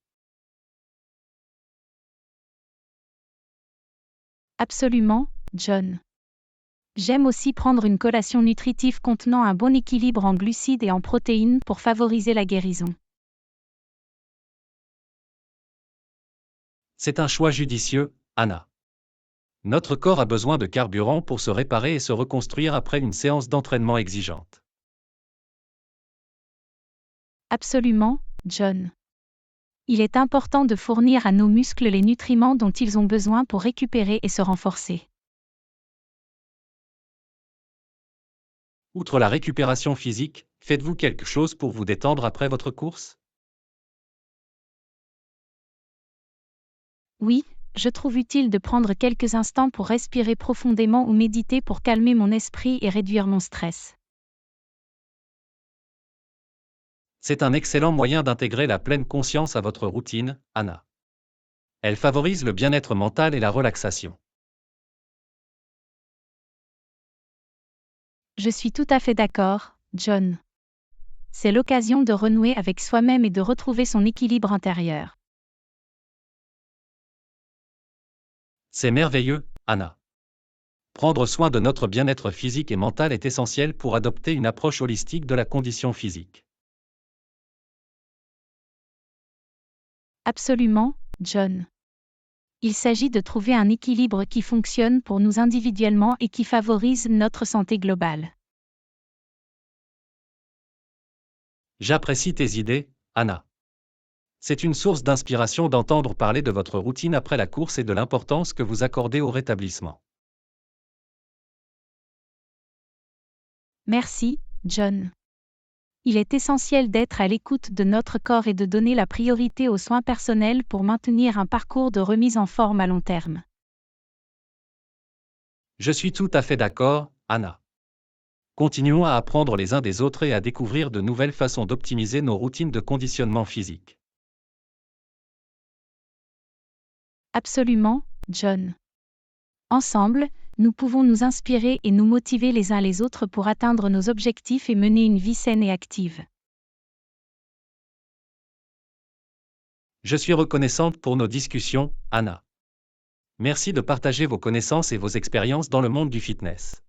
Absolument, John. J'aime aussi prendre une collation nutritive contenant un bon équilibre en glucides et en protéines pour favoriser la guérison. C'est un choix judicieux, Anna. Notre corps a besoin de carburant pour se réparer et se reconstruire après une séance d'entraînement exigeante. Absolument, John. Il est important de fournir à nos muscles les nutriments dont ils ont besoin pour récupérer et se renforcer. Outre la récupération physique, faites-vous quelque chose pour vous détendre après votre course? Oui, je trouve utile de prendre quelques instants pour respirer profondément ou méditer pour calmer mon esprit et réduire mon stress. C'est un excellent moyen d'intégrer la pleine conscience à votre routine, Anna. Elle favorise le bien-être mental et la relaxation. Je suis tout à fait d'accord, John. C'est l'occasion de renouer avec soi-même et de retrouver son équilibre intérieur. C'est merveilleux, Anna. Prendre soin de notre bien-être physique et mental est essentiel pour adopter une approche holistique de la condition physique. Absolument, John. Il s'agit de trouver un équilibre qui fonctionne pour nous individuellement et qui favorise notre santé globale. J'apprécie tes idées, Anna. C'est une source d'inspiration d'entendre parler de votre routine après la course et de l'importance que vous accordez au rétablissement. Merci, John. Il est essentiel d'être à l'écoute de notre corps et de donner la priorité aux soins personnels pour maintenir un parcours de remise en forme à long terme. Je suis tout à fait d'accord, Anna. Continuons à apprendre les uns des autres et à découvrir de nouvelles façons d'optimiser nos routines de conditionnement physique. Absolument, John. Ensemble, nous pouvons nous inspirer et nous motiver les uns les autres pour atteindre nos objectifs et mener une vie saine et active. Je suis reconnaissante pour nos discussions, Anna. Merci de partager vos connaissances et vos expériences dans le monde du fitness.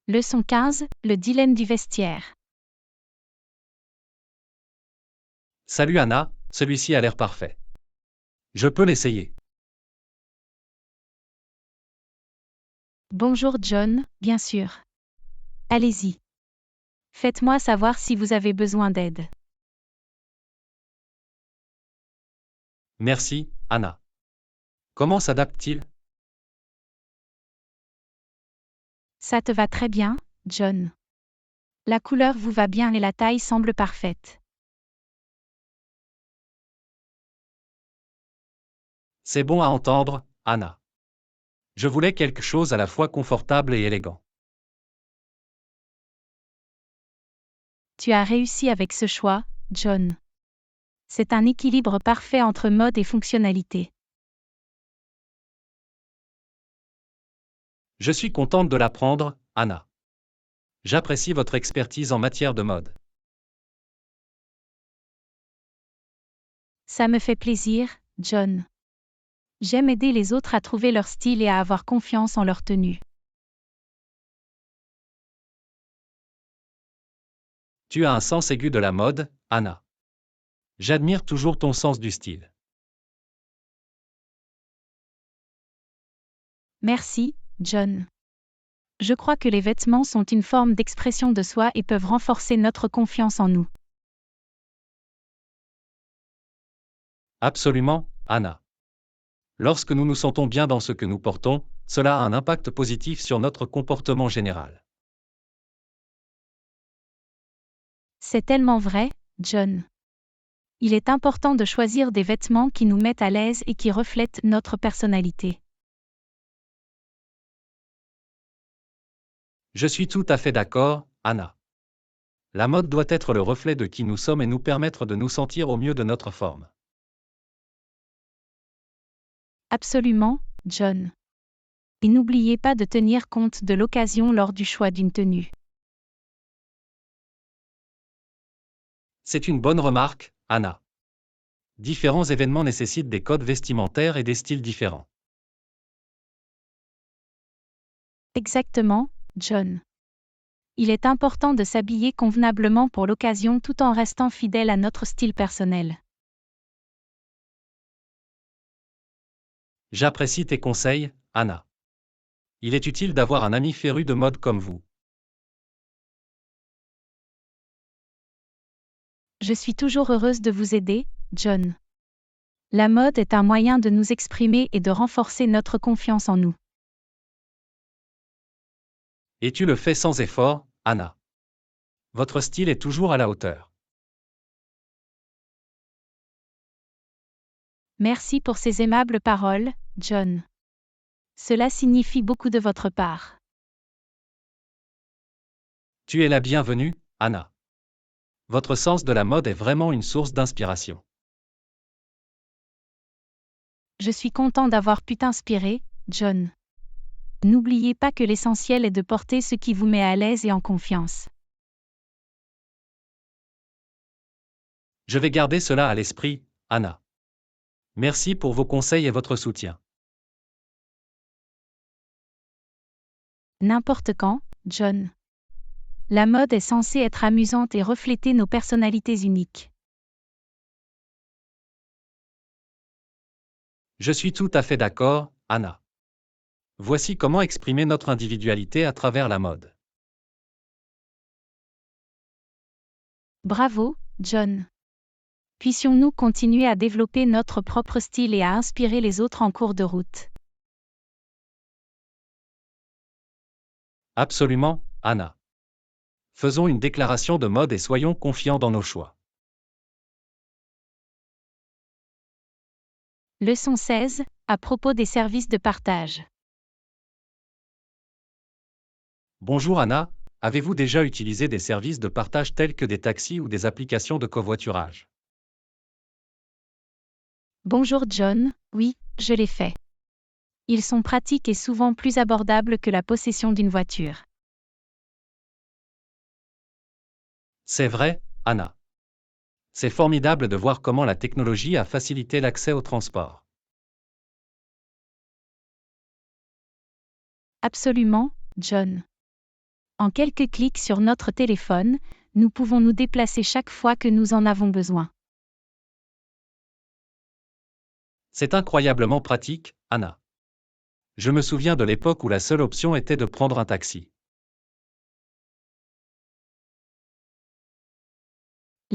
Leçon 15, le dilemme du vestiaire. Salut Anna, celui-ci a l'air parfait. Je peux l'essayer. Bonjour John, bien sûr. Allez-y. Faites-moi savoir si vous avez besoin d'aide. Merci, Anna. Comment s'adapte-t-il? Ça te va très bien, John. La couleur vous va bien et la taille semble parfaite. C'est bon à entendre, Anna. Je voulais quelque chose à la fois confortable et élégant. Tu as réussi avec ce choix, John. C'est un équilibre parfait entre mode et fonctionnalité. Je suis contente de l'apprendre, Anna. J'apprécie votre expertise en matière de mode. Ça me fait plaisir, John. J'aime aider les autres à trouver leur style et à avoir confiance en leur tenue. Tu as un sens aigu de la mode, Anna. J'admire toujours ton sens du style. Merci, John. Je crois que les vêtements sont une forme d'expression de soi et peuvent renforcer notre confiance en nous. Absolument, Anna. Lorsque nous nous sentons bien dans ce que nous portons, cela a un impact positif sur notre comportement général. C'est tellement vrai, John. Il est important de choisir des vêtements qui nous mettent à l'aise et qui reflètent notre personnalité. Je suis tout à fait d'accord, Anna. La mode doit être le reflet de qui nous sommes et nous permettre de nous sentir au mieux de notre forme. Absolument, John. Et n'oubliez pas de tenir compte de l'occasion lors du choix d'une tenue. C'est une bonne remarque, Anna. Différents événements nécessitent des codes vestimentaires et des styles différents. Exactement, John. Il est important de s'habiller convenablement pour l'occasion tout en restant fidèle à notre style personnel. J'apprécie tes conseils, Anna. Il est utile d'avoir un ami féru de mode comme vous. Je suis toujours heureuse de vous aider, John. La mode est un moyen de nous exprimer et de renforcer notre confiance en nous. Et tu le fais sans effort, Anna. Votre style est toujours à la hauteur. Merci pour ces aimables paroles, John. Cela signifie beaucoup de votre part. Tu es la bienvenue, Anna. Votre sens de la mode est vraiment une source d'inspiration. Je suis content d'avoir pu t'inspirer, John. N'oubliez pas que l'essentiel est de porter ce qui vous met à l'aise et en confiance. Je vais garder cela à l'esprit, Anna. Merci pour vos conseils et votre soutien. N'importe quand, John. La mode est censée être amusante et refléter nos personnalités uniques. Je suis tout à fait d'accord, Anna. Voici comment exprimer notre individualité à travers la mode. Bravo, John. Puissions-nous continuer à développer notre propre style et à inspirer les autres en cours de route. Absolument, Anna. Faisons une déclaration de mode et soyons confiants dans nos choix. Leçon 16, à propos des services de partage. Bonjour Anna, avez-vous déjà utilisé des services de partage tels que des taxis ou des applications de covoiturage? Bonjour John, oui, je l'ai fait. Ils sont pratiques et souvent plus abordables que la possession d'une voiture. C'est vrai, Anna. C'est formidable de voir comment la technologie a facilité l'accès au transport. Absolument, John. En quelques clics sur notre téléphone, nous pouvons nous déplacer chaque fois que nous en avons besoin. C'est incroyablement pratique, Anna. Je me souviens de l'époque où la seule option était de prendre un taxi.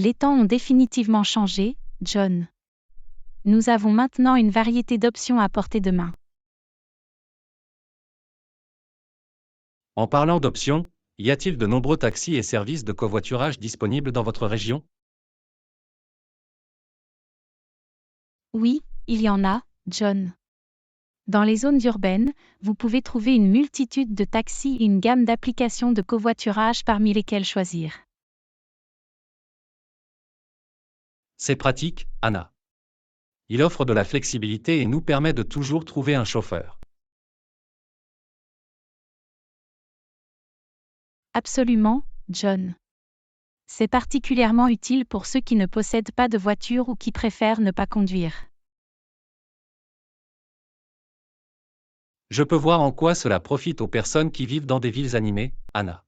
Les temps ont définitivement changé, John. Nous avons maintenant une variété d'options à portée de main. En parlant d'options, y a-t-il de nombreux taxis et services de covoiturage disponibles dans votre région? Oui, il y en a, John. Dans les zones urbaines, vous pouvez trouver une multitude de taxis et une gamme d'applications de covoiturage parmi lesquelles choisir. C'est pratique, Anna. Il offre de la flexibilité et nous permet de toujours trouver un chauffeur. Absolument, John. C'est particulièrement utile pour ceux qui ne possèdent pas de voiture ou qui préfèrent ne pas conduire. Je peux voir en quoi cela profite aux personnes qui vivent dans des villes animées, Anna.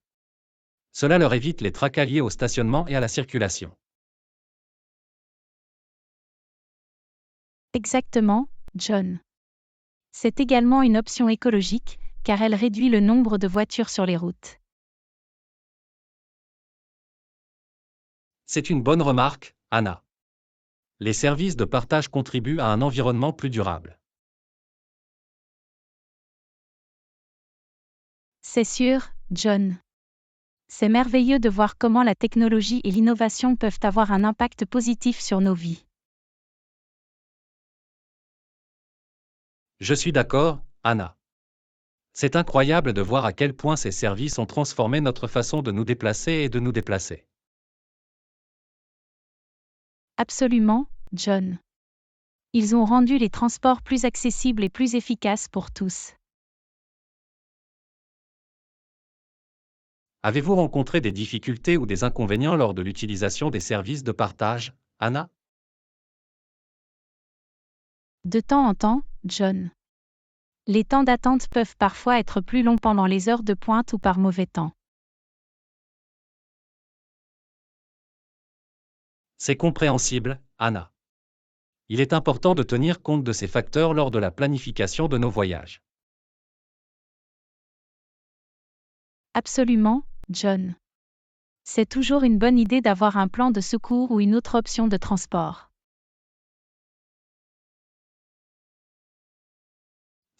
Cela leur évite les tracas liés au stationnement et à la circulation. Exactement, John. C'est également une option écologique, car elle réduit le nombre de voitures sur les routes. C'est une bonne remarque, Anna. Les services de partage contribuent à un environnement plus durable. C'est sûr, John. C'est merveilleux de voir comment la technologie et l'innovation peuvent avoir un impact positif sur nos vies. Je suis d'accord, Anna. C'est incroyable de voir à quel point ces services ont transformé notre façon de nous déplacer et de nous déplacer. Absolument, John. Ils ont rendu les transports plus accessibles et plus efficaces pour tous. Avez-vous rencontré des difficultés ou des inconvénients lors de l'utilisation des services de partage, Anna? De temps en temps, John. Les temps d'attente peuvent parfois être plus longs pendant les heures de pointe ou par mauvais temps. C'est compréhensible, Anna. Il est important de tenir compte de ces facteurs lors de la planification de nos voyages. Absolument, John. C'est toujours une bonne idée d'avoir un plan de secours ou une autre option de transport.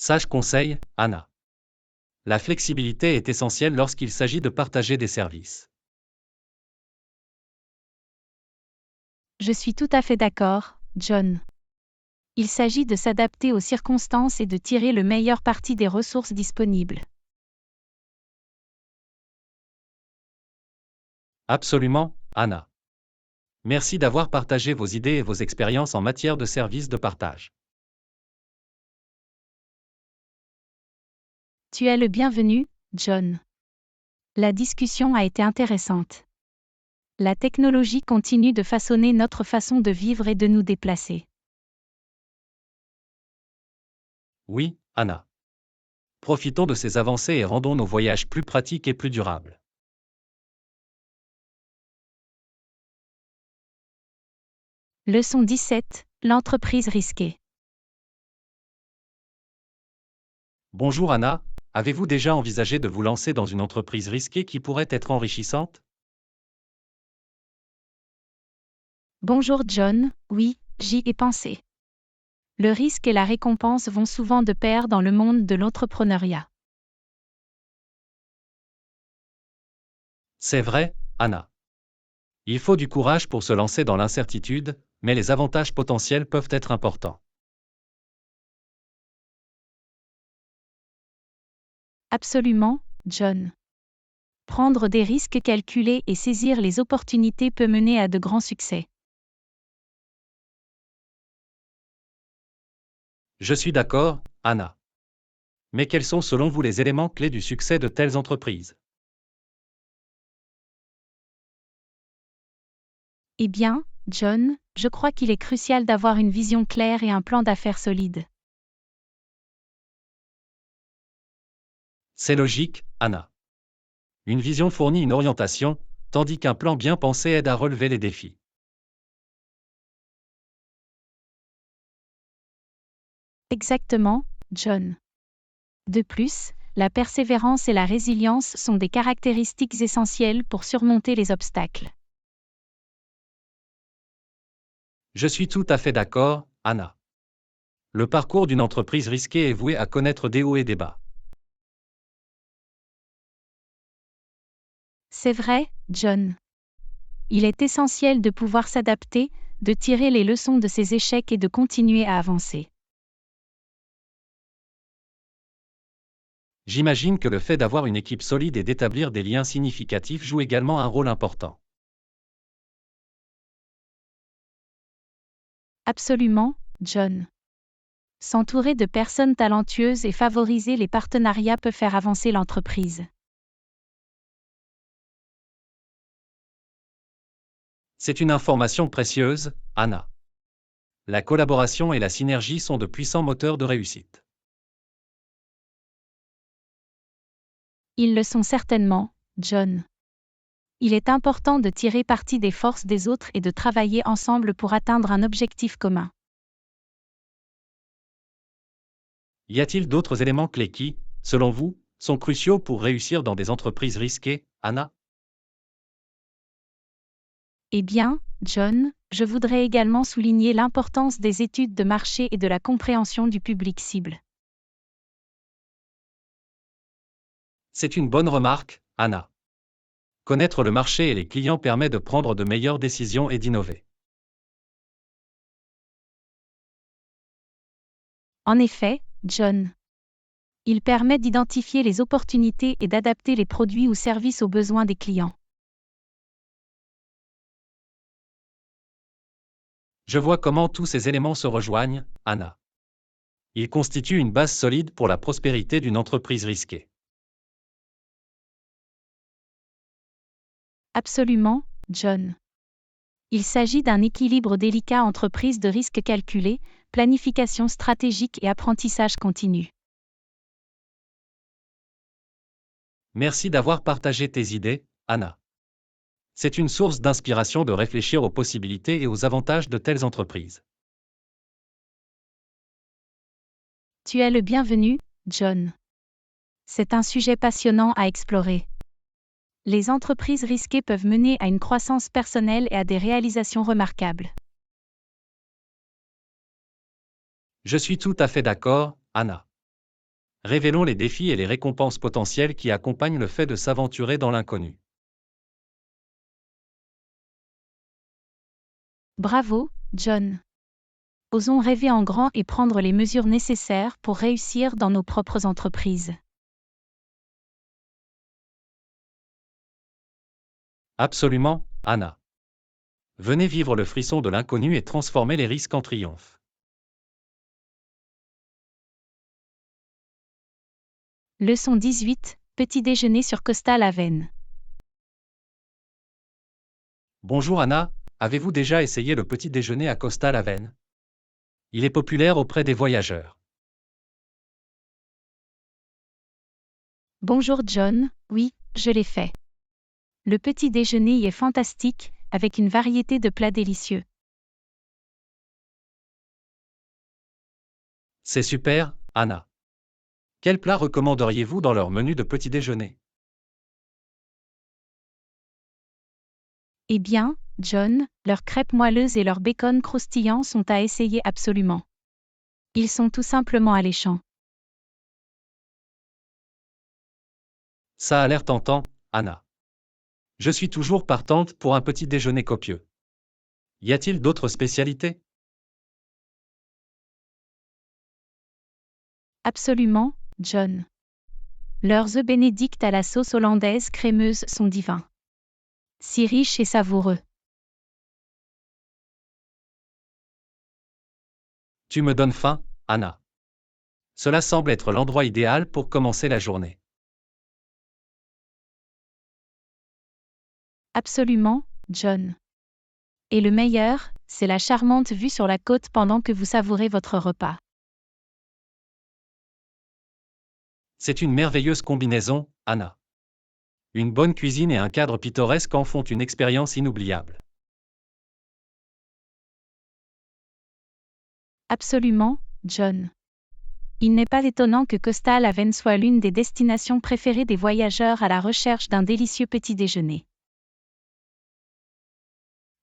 Sage conseil, Anna. La flexibilité est essentielle lorsqu'il s'agit de partager des services. Je suis tout à fait d'accord, John. Il s'agit de s'adapter aux circonstances et de tirer le meilleur parti des ressources disponibles. Absolument, Anna. Merci d'avoir partagé vos idées et vos expériences en matière de services de partage. Tu es le bienvenu, John. La discussion a été intéressante. La technologie continue de façonner notre façon de vivre et de nous déplacer. Oui, Anna. Profitons de ces avancées et rendons nos voyages plus pratiques et plus durables. Leçon 17, l'entreprise risquée. Bonjour Anna, avez-vous déjà envisagé de vous lancer dans une entreprise risquée qui pourrait être enrichissante? Bonjour John, oui, j'y ai pensé. Le risque et la récompense vont souvent de pair dans le monde de l'entrepreneuriat. C'est vrai, Anna. Il faut du courage pour se lancer dans l'incertitude, mais les avantages potentiels peuvent être importants. Absolument, John. Prendre des risques calculés et saisir les opportunités peut mener à de grands succès. Je suis d'accord, Anna. Mais quels sont selon vous les éléments clés du succès de telles entreprises? Eh bien, John, je crois qu'il est crucial d'avoir une vision claire et un plan d'affaires solide. C'est logique, Anna. Une vision fournit une orientation, tandis qu'un plan bien pensé aide à relever les défis. Exactement, John. De plus, la persévérance et la résilience sont des caractéristiques essentielles pour surmonter les obstacles. Je suis tout à fait d'accord, Anna. Le parcours d'une entreprise risquée est voué à connaître des hauts et des bas. C'est vrai, John. Il est essentiel de pouvoir s'adapter, de tirer les leçons de ces échecs et de continuer à avancer. J'imagine que le fait d'avoir une équipe solide et d'établir des liens significatifs joue également un rôle important. Absolument, John. S'entourer de personnes talentueuses et favoriser les partenariats peut faire avancer l'entreprise. C'est une information précieuse, Anna. La collaboration et la synergie sont de puissants moteurs de réussite. Ils le sont certainement, John. Il est important de tirer parti des forces des autres et de travailler ensemble pour atteindre un objectif commun. Y a-t-il d'autres éléments clés qui, selon vous, sont cruciaux pour réussir dans des entreprises risquées, Anna? Eh bien, John, je voudrais également souligner l'importance des études de marché et de la compréhension du public cible. C'est une bonne remarque, Anna. Connaître le marché et les clients permet de prendre de meilleures décisions et d'innover. En effet, John. Il permet d'identifier les opportunités et d'adapter les produits ou services aux besoins des clients. Je vois comment tous ces éléments se rejoignent, Anna. Ils constituent une base solide pour la prospérité d'une entreprise risquée. Absolument, John. Il s'agit d'un équilibre délicat entre prise de risque calculée, planification stratégique et apprentissage continu. Merci d'avoir partagé tes idées, Anna. C'est une source d'inspiration de réfléchir aux possibilités et aux avantages de telles entreprises. Tu es le bienvenu, John. C'est un sujet passionnant à explorer. Les entreprises risquées peuvent mener à une croissance personnelle et à des réalisations remarquables. Je suis tout à fait d'accord, Anna. Révélons les défis et les récompenses potentielles qui accompagnent le fait de s'aventurer dans l'inconnu. Bravo, John. Osons rêver en grand et prendre les mesures nécessaires pour réussir dans nos propres entreprises. Absolument, Anna. Venez vivre le frisson de l'inconnu et transformer les risques en triomphe. Leçon 18, petit déjeuner sur Costa Laven. Bonjour Anna, avez-vous déjà essayé le petit déjeuner à Costa Laven? Il est populaire auprès des voyageurs. Bonjour John, oui, je l'ai fait. Le petit déjeuner y est fantastique, avec une variété de plats délicieux. C'est super, Anna. Quel plat recommanderiez-vous dans leur menu de petit déjeuner? Eh bien, John, leurs crêpes moelleuses et leurs bacon croustillants sont à essayer absolument. Ils sont tout simplement alléchants. Ça a l'air tentant, Anna. Je suis toujours partante pour un petit déjeuner copieux. Y a-t-il d'autres spécialités? Absolument, John. Leurs œufs bénédicts à la sauce hollandaise crémeuse sont divins. Si riches et savoureux. Tu me donnes faim, Anna. Cela semble être l'endroit idéal pour commencer la journée. Absolument, John. Et le meilleur, c'est la charmante vue sur la côte pendant que vous savourez votre repas. C'est une merveilleuse combinaison, Anna. Une bonne cuisine et un cadre pittoresque en font une expérience inoubliable. Absolument, John. Il n'est pas étonnant que Costa Laven soit l'une des destinations préférées des voyageurs à la recherche d'un délicieux petit déjeuner.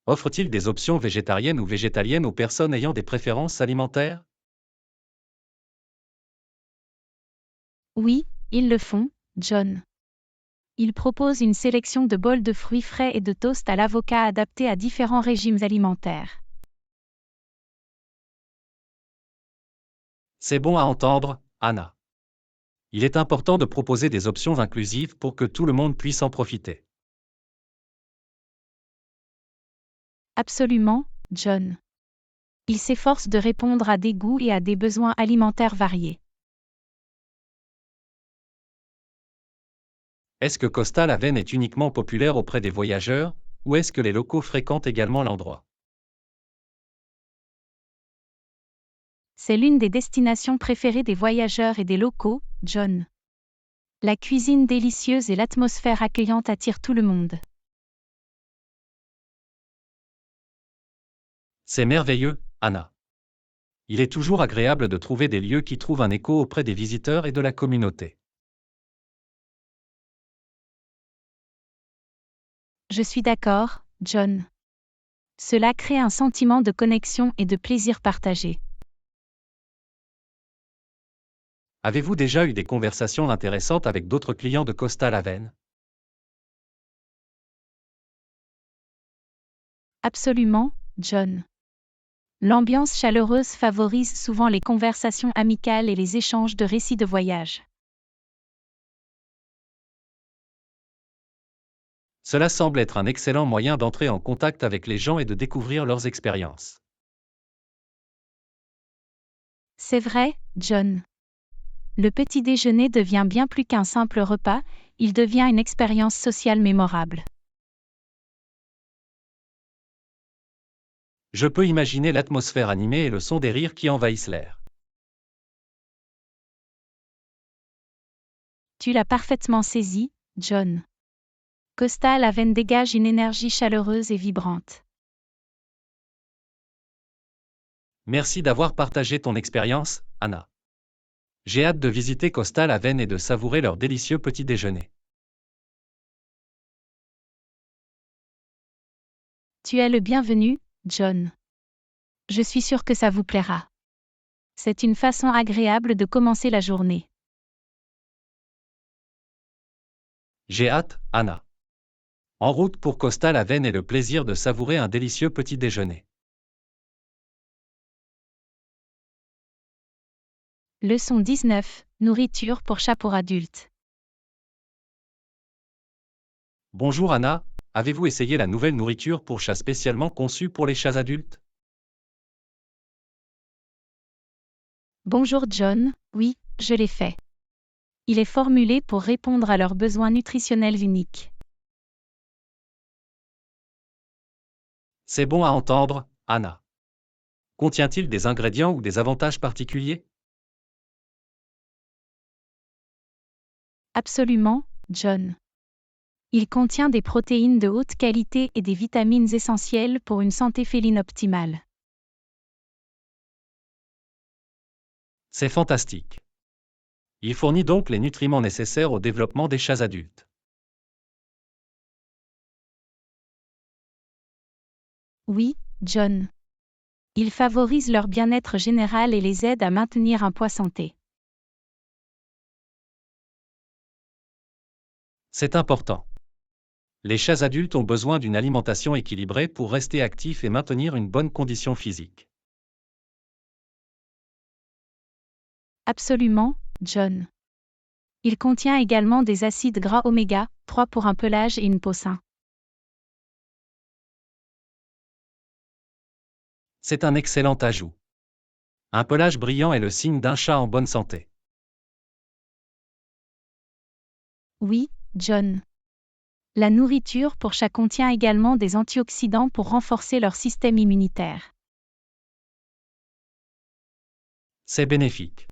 Offre-t-il des options végétariennes ou végétaliennes aux personnes ayant des préférences alimentaires? Oui, ils le font, John. Ils proposent une sélection de bols de fruits frais et de toast à l'avocat adaptés à différents régimes alimentaires. C'est bon à entendre, Anna. Il est important de proposer des options inclusives pour que tout le monde puisse en profiter. Absolument, John. Ils s'efforcent de répondre à des goûts et à des besoins alimentaires variés. Est-ce que Costa Laven est uniquement populaire auprès des voyageurs, ou est-ce que les locaux fréquentent également l'endroit? C'est l'une des destinations préférées des voyageurs et des locaux, John. La cuisine délicieuse et l'atmosphère accueillante attirent tout le monde. C'est merveilleux, Anna. Il est toujours agréable de trouver des lieux qui trouvent un écho auprès des visiteurs et de la communauté. Je suis d'accord, John. Cela crée un sentiment de connexion et de plaisir partagé. Avez-vous déjà eu des conversations intéressantes avec d'autres clients de Costa Laven? Absolument, John. L'ambiance chaleureuse favorise souvent les conversations amicales et les échanges de récits de voyage. Cela semble être un excellent moyen d'entrer en contact avec les gens et de découvrir leurs expériences. C'est vrai, John. Le petit déjeuner devient bien plus qu'un simple repas, il devient une expérience sociale mémorable. Je peux imaginer l'atmosphère animée et le son des rires qui envahissent l'air. Tu l'as parfaitement saisi, John. Costa Laven dégage une énergie chaleureuse et vibrante. Merci d'avoir partagé ton expérience, Anna. J'ai hâte de visiter Costa Laven et de savourer leur délicieux petit déjeuner. Tu es le bienvenu, John. Je suis sûr que ça vous plaira. C'est une façon agréable de commencer la journée. J'ai hâte, Anna. En route pour Costa Laven et le plaisir de savourer un délicieux petit déjeuner. Leçon 19, nourriture pour chat pour adultes. Bonjour Anna, avez-vous essayé la nouvelle nourriture pour chats spécialement conçue pour les chats adultes? Bonjour John, oui, je l'ai fait. Il est formulé pour répondre à leurs besoins nutritionnels uniques. C'est bon à entendre, Anna. Contient-il des ingrédients ou des avantages particuliers? Absolument, John. Il contient des protéines de haute qualité et des vitamines essentielles pour une santé féline optimale. C'est fantastique. Il fournit donc les nutriments nécessaires au développement des chats adultes. Oui, John. Il favorise leur bien-être général et les aide à maintenir un poids santé. C'est important. Les chats adultes ont besoin d'une alimentation équilibrée pour rester actifs et maintenir une bonne condition physique. Absolument, John. Il contient également des acides gras oméga 3 pour un pelage et une peau sain. C'est un excellent ajout. Un pelage brillant est le signe d'un chat en bonne santé. Oui, John. La nourriture pour chat contient également des antioxydants pour renforcer leur système immunitaire. C'est bénéfique.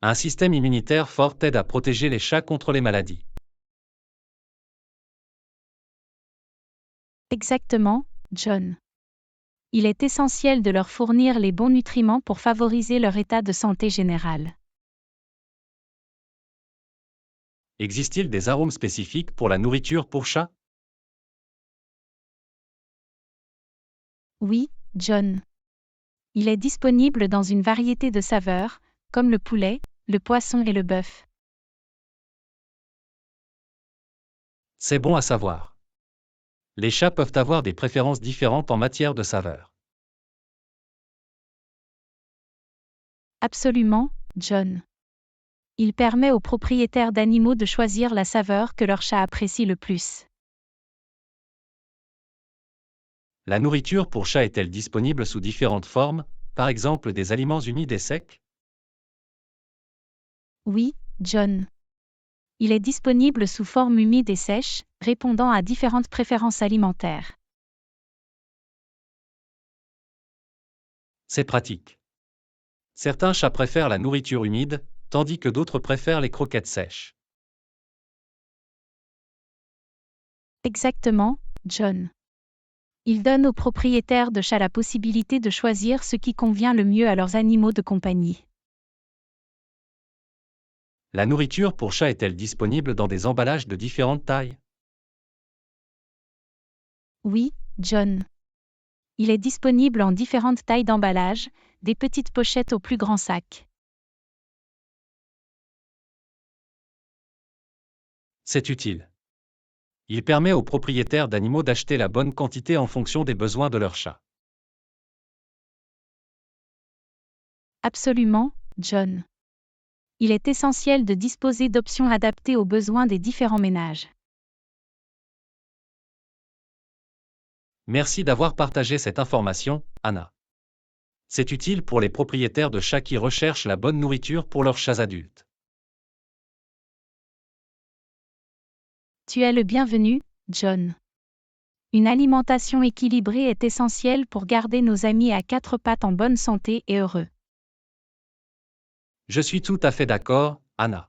Un système immunitaire fort aide à protéger les chats contre les maladies. Exactement, John. Il est essentiel de leur fournir les bons nutriments pour favoriser leur état de santé général. Existe-t-il des arômes spécifiques pour la nourriture pour chats? Oui, John. Il est disponible dans une variété de saveurs, comme le poulet, le poisson et le bœuf. C'est bon à savoir. Les chats peuvent avoir des préférences différentes en matière de saveur. Absolument, John. Il permet aux propriétaires d'animaux de choisir la saveur que leur chat apprécie le plus. La nourriture pour chat est-elle disponible sous différentes formes, par exemple des aliments humides et secs? Oui, John. Il est disponible sous forme humide et sèche, répondant à différentes préférences alimentaires. C'est pratique. Certains chats préfèrent la nourriture humide, tandis que d'autres préfèrent les croquettes sèches. Exactement, John. Il donne aux propriétaires de chats la possibilité de choisir ce qui convient le mieux à leurs animaux de compagnie. La nourriture pour chat est-elle disponible dans des emballages de différentes tailles? Oui, John. Il est disponible en différentes tailles d'emballage, des petites pochettes aux plus grands sacs. C'est utile. Il permet aux propriétaires d'animaux d'acheter la bonne quantité en fonction des besoins de leur chat. Absolument, John. Il est essentiel de disposer d'options adaptées aux besoins des différents ménages. Merci d'avoir partagé cette information, Anna. C'est utile pour les propriétaires de chats qui recherchent la bonne nourriture pour leurs chats adultes. Tu es le bienvenu, John. Une alimentation équilibrée est essentielle pour garder nos amis à quatre pattes en bonne santé et heureux. Je suis tout à fait d'accord, Anna.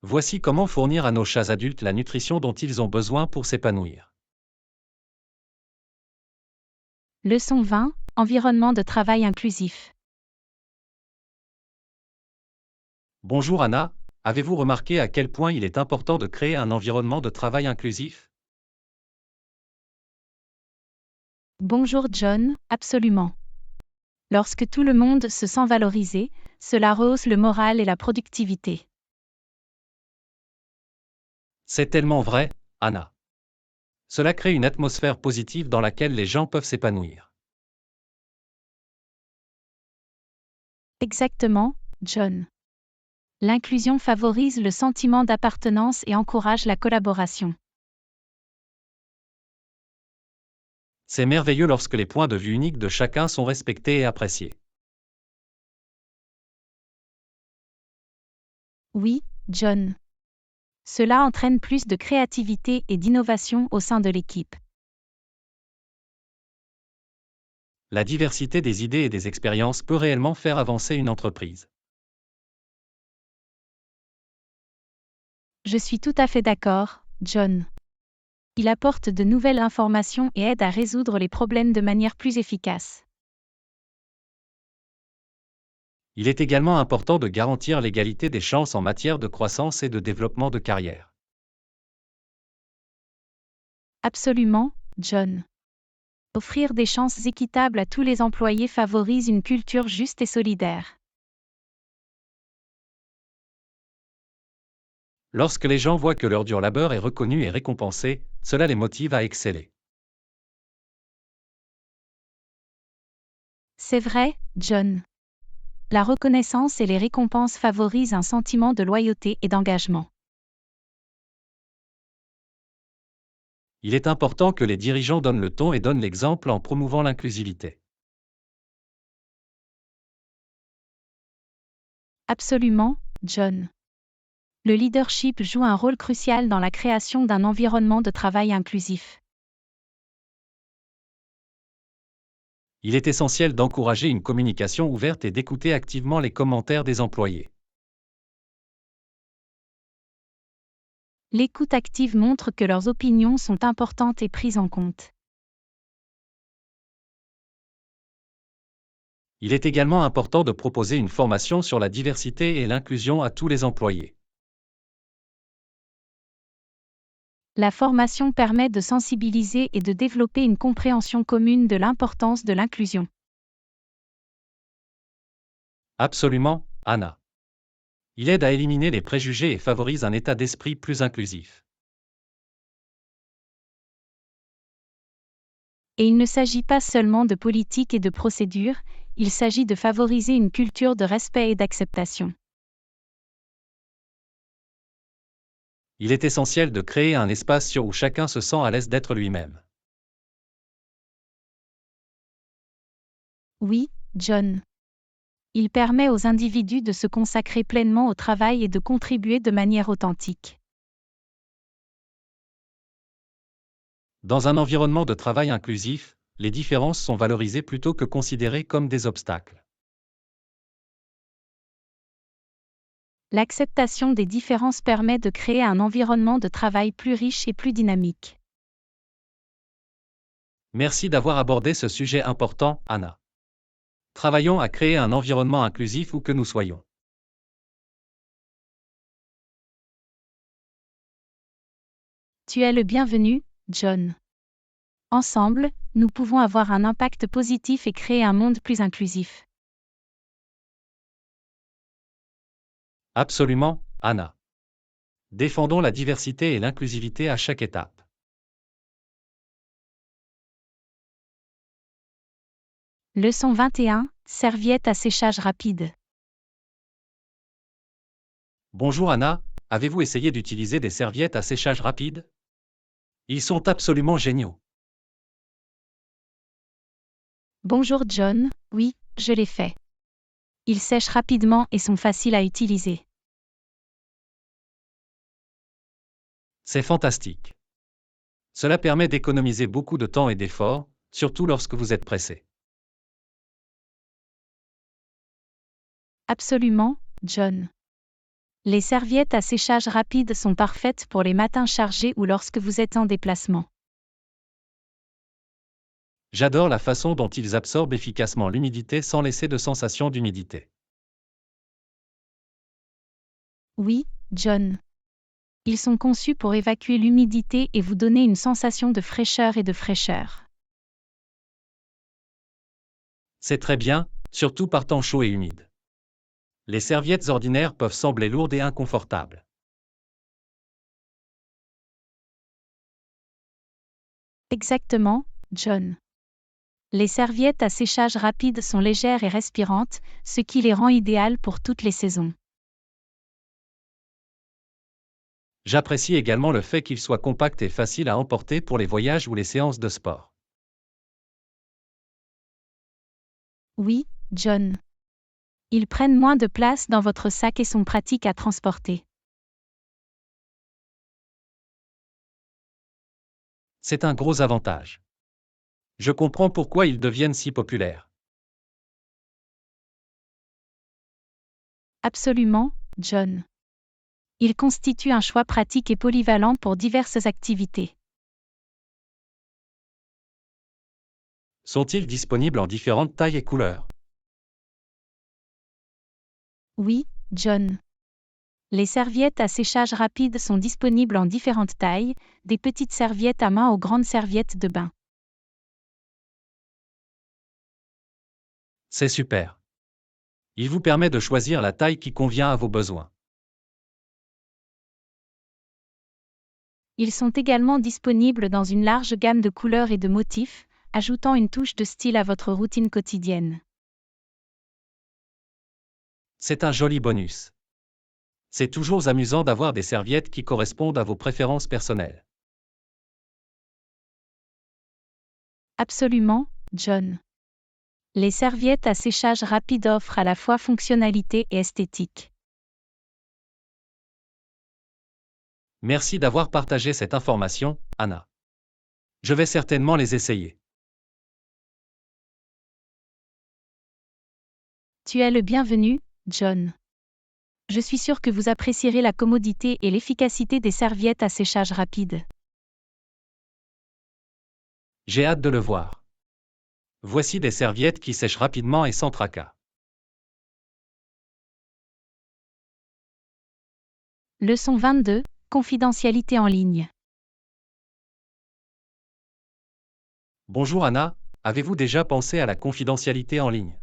Voici comment fournir à nos chats adultes la nutrition dont ils ont besoin pour s'épanouir. Leçon 20, environnement de travail inclusif. Bonjour Anna, avez-vous remarqué à quel point il est important de créer un environnement de travail inclusif? Bonjour John, absolument. Lorsque tout le monde se sent valorisé, cela rehausse le moral et la productivité. C'est tellement vrai, Anna. Cela crée une atmosphère positive dans laquelle les gens peuvent s'épanouir. Exactement, John. L'inclusion favorise le sentiment d'appartenance et encourage la collaboration. C'est merveilleux lorsque les points de vue uniques de chacun sont respectés et appréciés. Oui, John. Cela entraîne plus de créativité et d'innovation au sein de l'équipe. La diversité des idées et des expériences peut réellement faire avancer une entreprise. Je suis tout à fait d'accord, John. Il apporte de nouvelles informations et aide à résoudre les problèmes de manière plus efficace. Il est également important de garantir l'égalité des chances en matière de croissance et de développement de carrière. Absolument, John. Offrir des chances équitables à tous les employés favorise une culture juste et solidaire. Lorsque les gens voient que leur dur labeur est reconnu et récompensé, cela les motive à exceller. C'est vrai, John. La reconnaissance et les récompenses favorisent un sentiment de loyauté et d'engagement. Il est important que les dirigeants donnent le ton et donnent l'exemple en promouvant l'inclusivité. Absolument, John. Le leadership joue un rôle crucial dans la création d'un environnement de travail inclusif. Il est essentiel d'encourager une communication ouverte et d'écouter activement les commentaires des employés. L'écoute active montre que leurs opinions sont importantes et prises en compte. Il est également important de proposer une formation sur la diversité et l'inclusion à tous les employés. La formation permet de sensibiliser et de développer une compréhension commune de l'importance de l'inclusion. Absolument, Anna. Il aide à éliminer les préjugés et favorise un état d'esprit plus inclusif. Et il ne s'agit pas seulement de politique et de procédures, il s'agit de favoriser une culture de respect et d'acceptation. Il est essentiel de créer un espace sûr où chacun se sent à l'aise d'être lui-même. Oui, John. Il permet aux individus de se consacrer pleinement au travail et de contribuer de manière authentique. Dans un environnement de travail inclusif, les différences sont valorisées plutôt que considérées comme des obstacles. L'acceptation des différences permet de créer un environnement de travail plus riche et plus dynamique. Merci d'avoir abordé ce sujet important, Anna. Travaillons à créer un environnement inclusif où que nous soyons. Tu es le bienvenu, John. Ensemble, nous pouvons avoir un impact positif et créer un monde plus inclusif. Absolument, Anna. Défendons la diversité et l'inclusivité à chaque étape. Leçon 21, serviette à séchage rapide. Bonjour Anna, avez-vous essayé d'utiliser des serviettes à séchage rapide? Ils sont absolument géniaux. Bonjour John, oui, je l'ai fait. Ils sèchent rapidement et sont faciles à utiliser. C'est fantastique. Cela permet d'économiser beaucoup de temps et d'efforts, surtout lorsque vous êtes pressé. Absolument, John. Les serviettes à séchage rapide sont parfaites pour les matins chargés ou lorsque vous êtes en déplacement. J'adore la façon dont ils absorbent efficacement l'humidité sans laisser de sensation d'humidité. Oui, John. Ils sont conçus pour évacuer l'humidité et vous donner une sensation de fraîcheur et de fraîcheur. C'est très bien, surtout par temps chaud et humide. Les serviettes ordinaires peuvent sembler lourdes et inconfortables. Exactement, John. Les serviettes à séchage rapide sont légères et respirantes, ce qui les rend idéales pour toutes les saisons. J'apprécie également le fait qu'ils soient compacts et faciles à emporter pour les voyages ou les séances de sport. Oui, John. Ils prennent moins de place dans votre sac et sont pratiques à transporter. C'est un gros avantage. Je comprends pourquoi ils deviennent si populaires. Absolument, John. Ils constituent un choix pratique et polyvalent pour diverses activités. Sont-ils disponibles en différentes tailles et couleurs? Oui, John. Les serviettes à séchage rapide sont disponibles en différentes tailles, des petites serviettes à main aux grandes serviettes de bain. C'est super. Il vous permet de choisir la taille qui convient à vos besoins. Ils sont également disponibles dans une large gamme de couleurs et de motifs, ajoutant une touche de style à votre routine quotidienne. C'est un joli bonus. C'est toujours amusant d'avoir des serviettes qui correspondent à vos préférences personnelles. Absolument, John. Les serviettes à séchage rapide offrent à la fois fonctionnalité et esthétique. Merci d'avoir partagé cette information, Anna. Je vais certainement les essayer. Tu es le bienvenu, John. Je suis sûr que vous apprécierez la commodité et l'efficacité des serviettes à séchage rapide. J'ai hâte de le voir. Voici des serviettes qui sèchent rapidement et sans tracas. Leçon 22, confidentialité en ligne. Bonjour Anna, avez-vous déjà pensé à la confidentialité en ligne?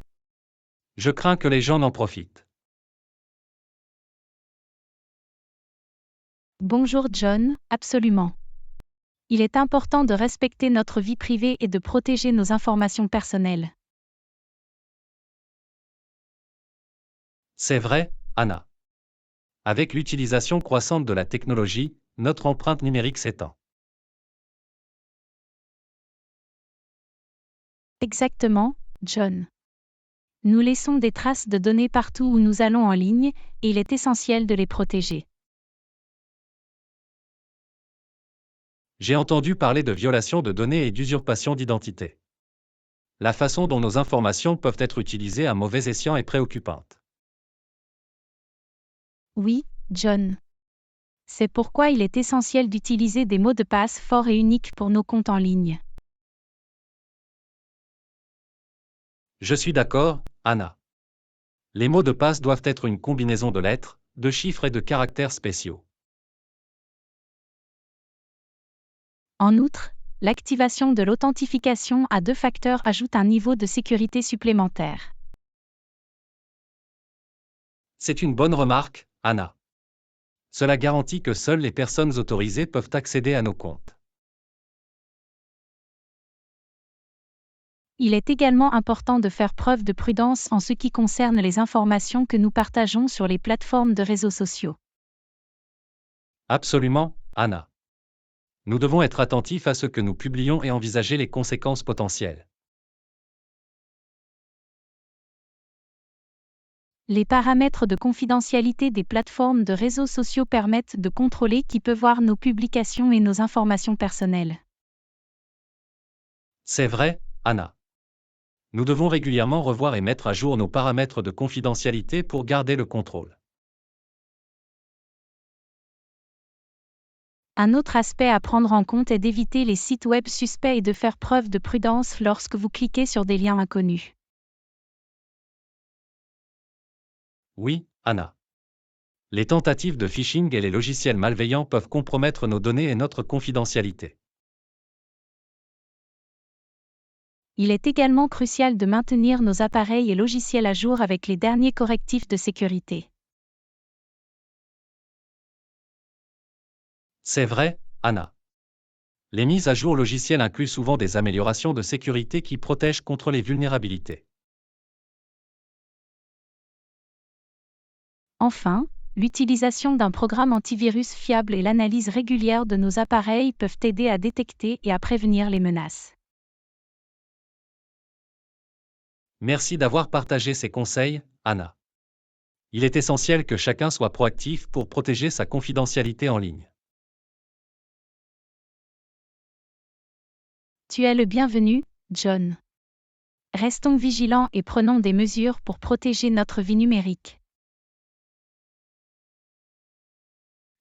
Je crains que les gens n'en profitent. Bonjour John, absolument. Il est important de respecter notre vie privée et de protéger nos informations personnelles. C'est vrai, Anna. Avec l'utilisation croissante de la technologie, notre empreinte numérique s'étend. Exactement, John. Nous laissons des traces de données partout où nous allons en ligne, et il est essentiel de les protéger. J'ai entendu parler de violation de données et d'usurpation d'identité. La façon dont nos informations peuvent être utilisées à mauvais escient est préoccupante. Oui, John. C'est pourquoi il est essentiel d'utiliser des mots de passe forts et uniques pour nos comptes en ligne. Je suis d'accord, Anna. Les mots de passe doivent être une combinaison de lettres, de chiffres et de caractères spéciaux. En outre, l'activation de l'authentification à 2 facteurs ajoute un niveau de sécurité supplémentaire. C'est une bonne remarque, Anna. Cela garantit que seules les personnes autorisées peuvent accéder à nos comptes. Il est également important de faire preuve de prudence en ce qui concerne les informations que nous partageons sur les plateformes de réseaux sociaux. Absolument, Anna. Nous devons être attentifs à ce que nous publions et envisager les conséquences potentielles. Les paramètres de confidentialité des plateformes de réseaux sociaux permettent de contrôler qui peut voir nos publications et nos informations personnelles. C'est vrai, Anna. Nous devons régulièrement revoir et mettre à jour nos paramètres de confidentialité pour garder le contrôle. Un autre aspect à prendre en compte est d'éviter les sites web suspects et de faire preuve de prudence lorsque vous cliquez sur des liens inconnus. Oui, Anna. Les tentatives de phishing et les logiciels malveillants peuvent compromettre nos données et notre confidentialité. Il est également crucial de maintenir nos appareils et logiciels à jour avec les derniers correctifs de sécurité. C'est vrai, Anna. Les mises à jour logicielles incluent souvent des améliorations de sécurité qui protègent contre les vulnérabilités. Enfin, l'utilisation d'un programme antivirus fiable et l'analyse régulière de nos appareils peuvent aider à détecter et à prévenir les menaces. Merci d'avoir partagé ces conseils, Anna. Il est essentiel que chacun soit proactif pour protéger sa confidentialité en ligne. Tu es le bienvenu, John. Restons vigilants et prenons des mesures pour protéger notre vie numérique.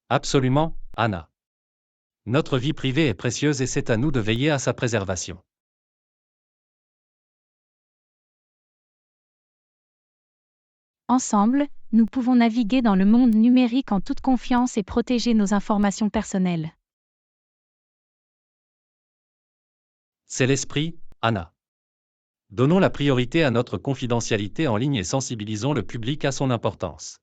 Absolument, Anna. Notre vie privée est précieuse et c'est à nous de veiller à sa préservation. Ensemble, nous pouvons naviguer dans le monde numérique en toute confiance et protéger nos informations personnelles. C'est l'esprit, Anna. Donnons la priorité à notre confidentialité en ligne et sensibilisons le public à son importance.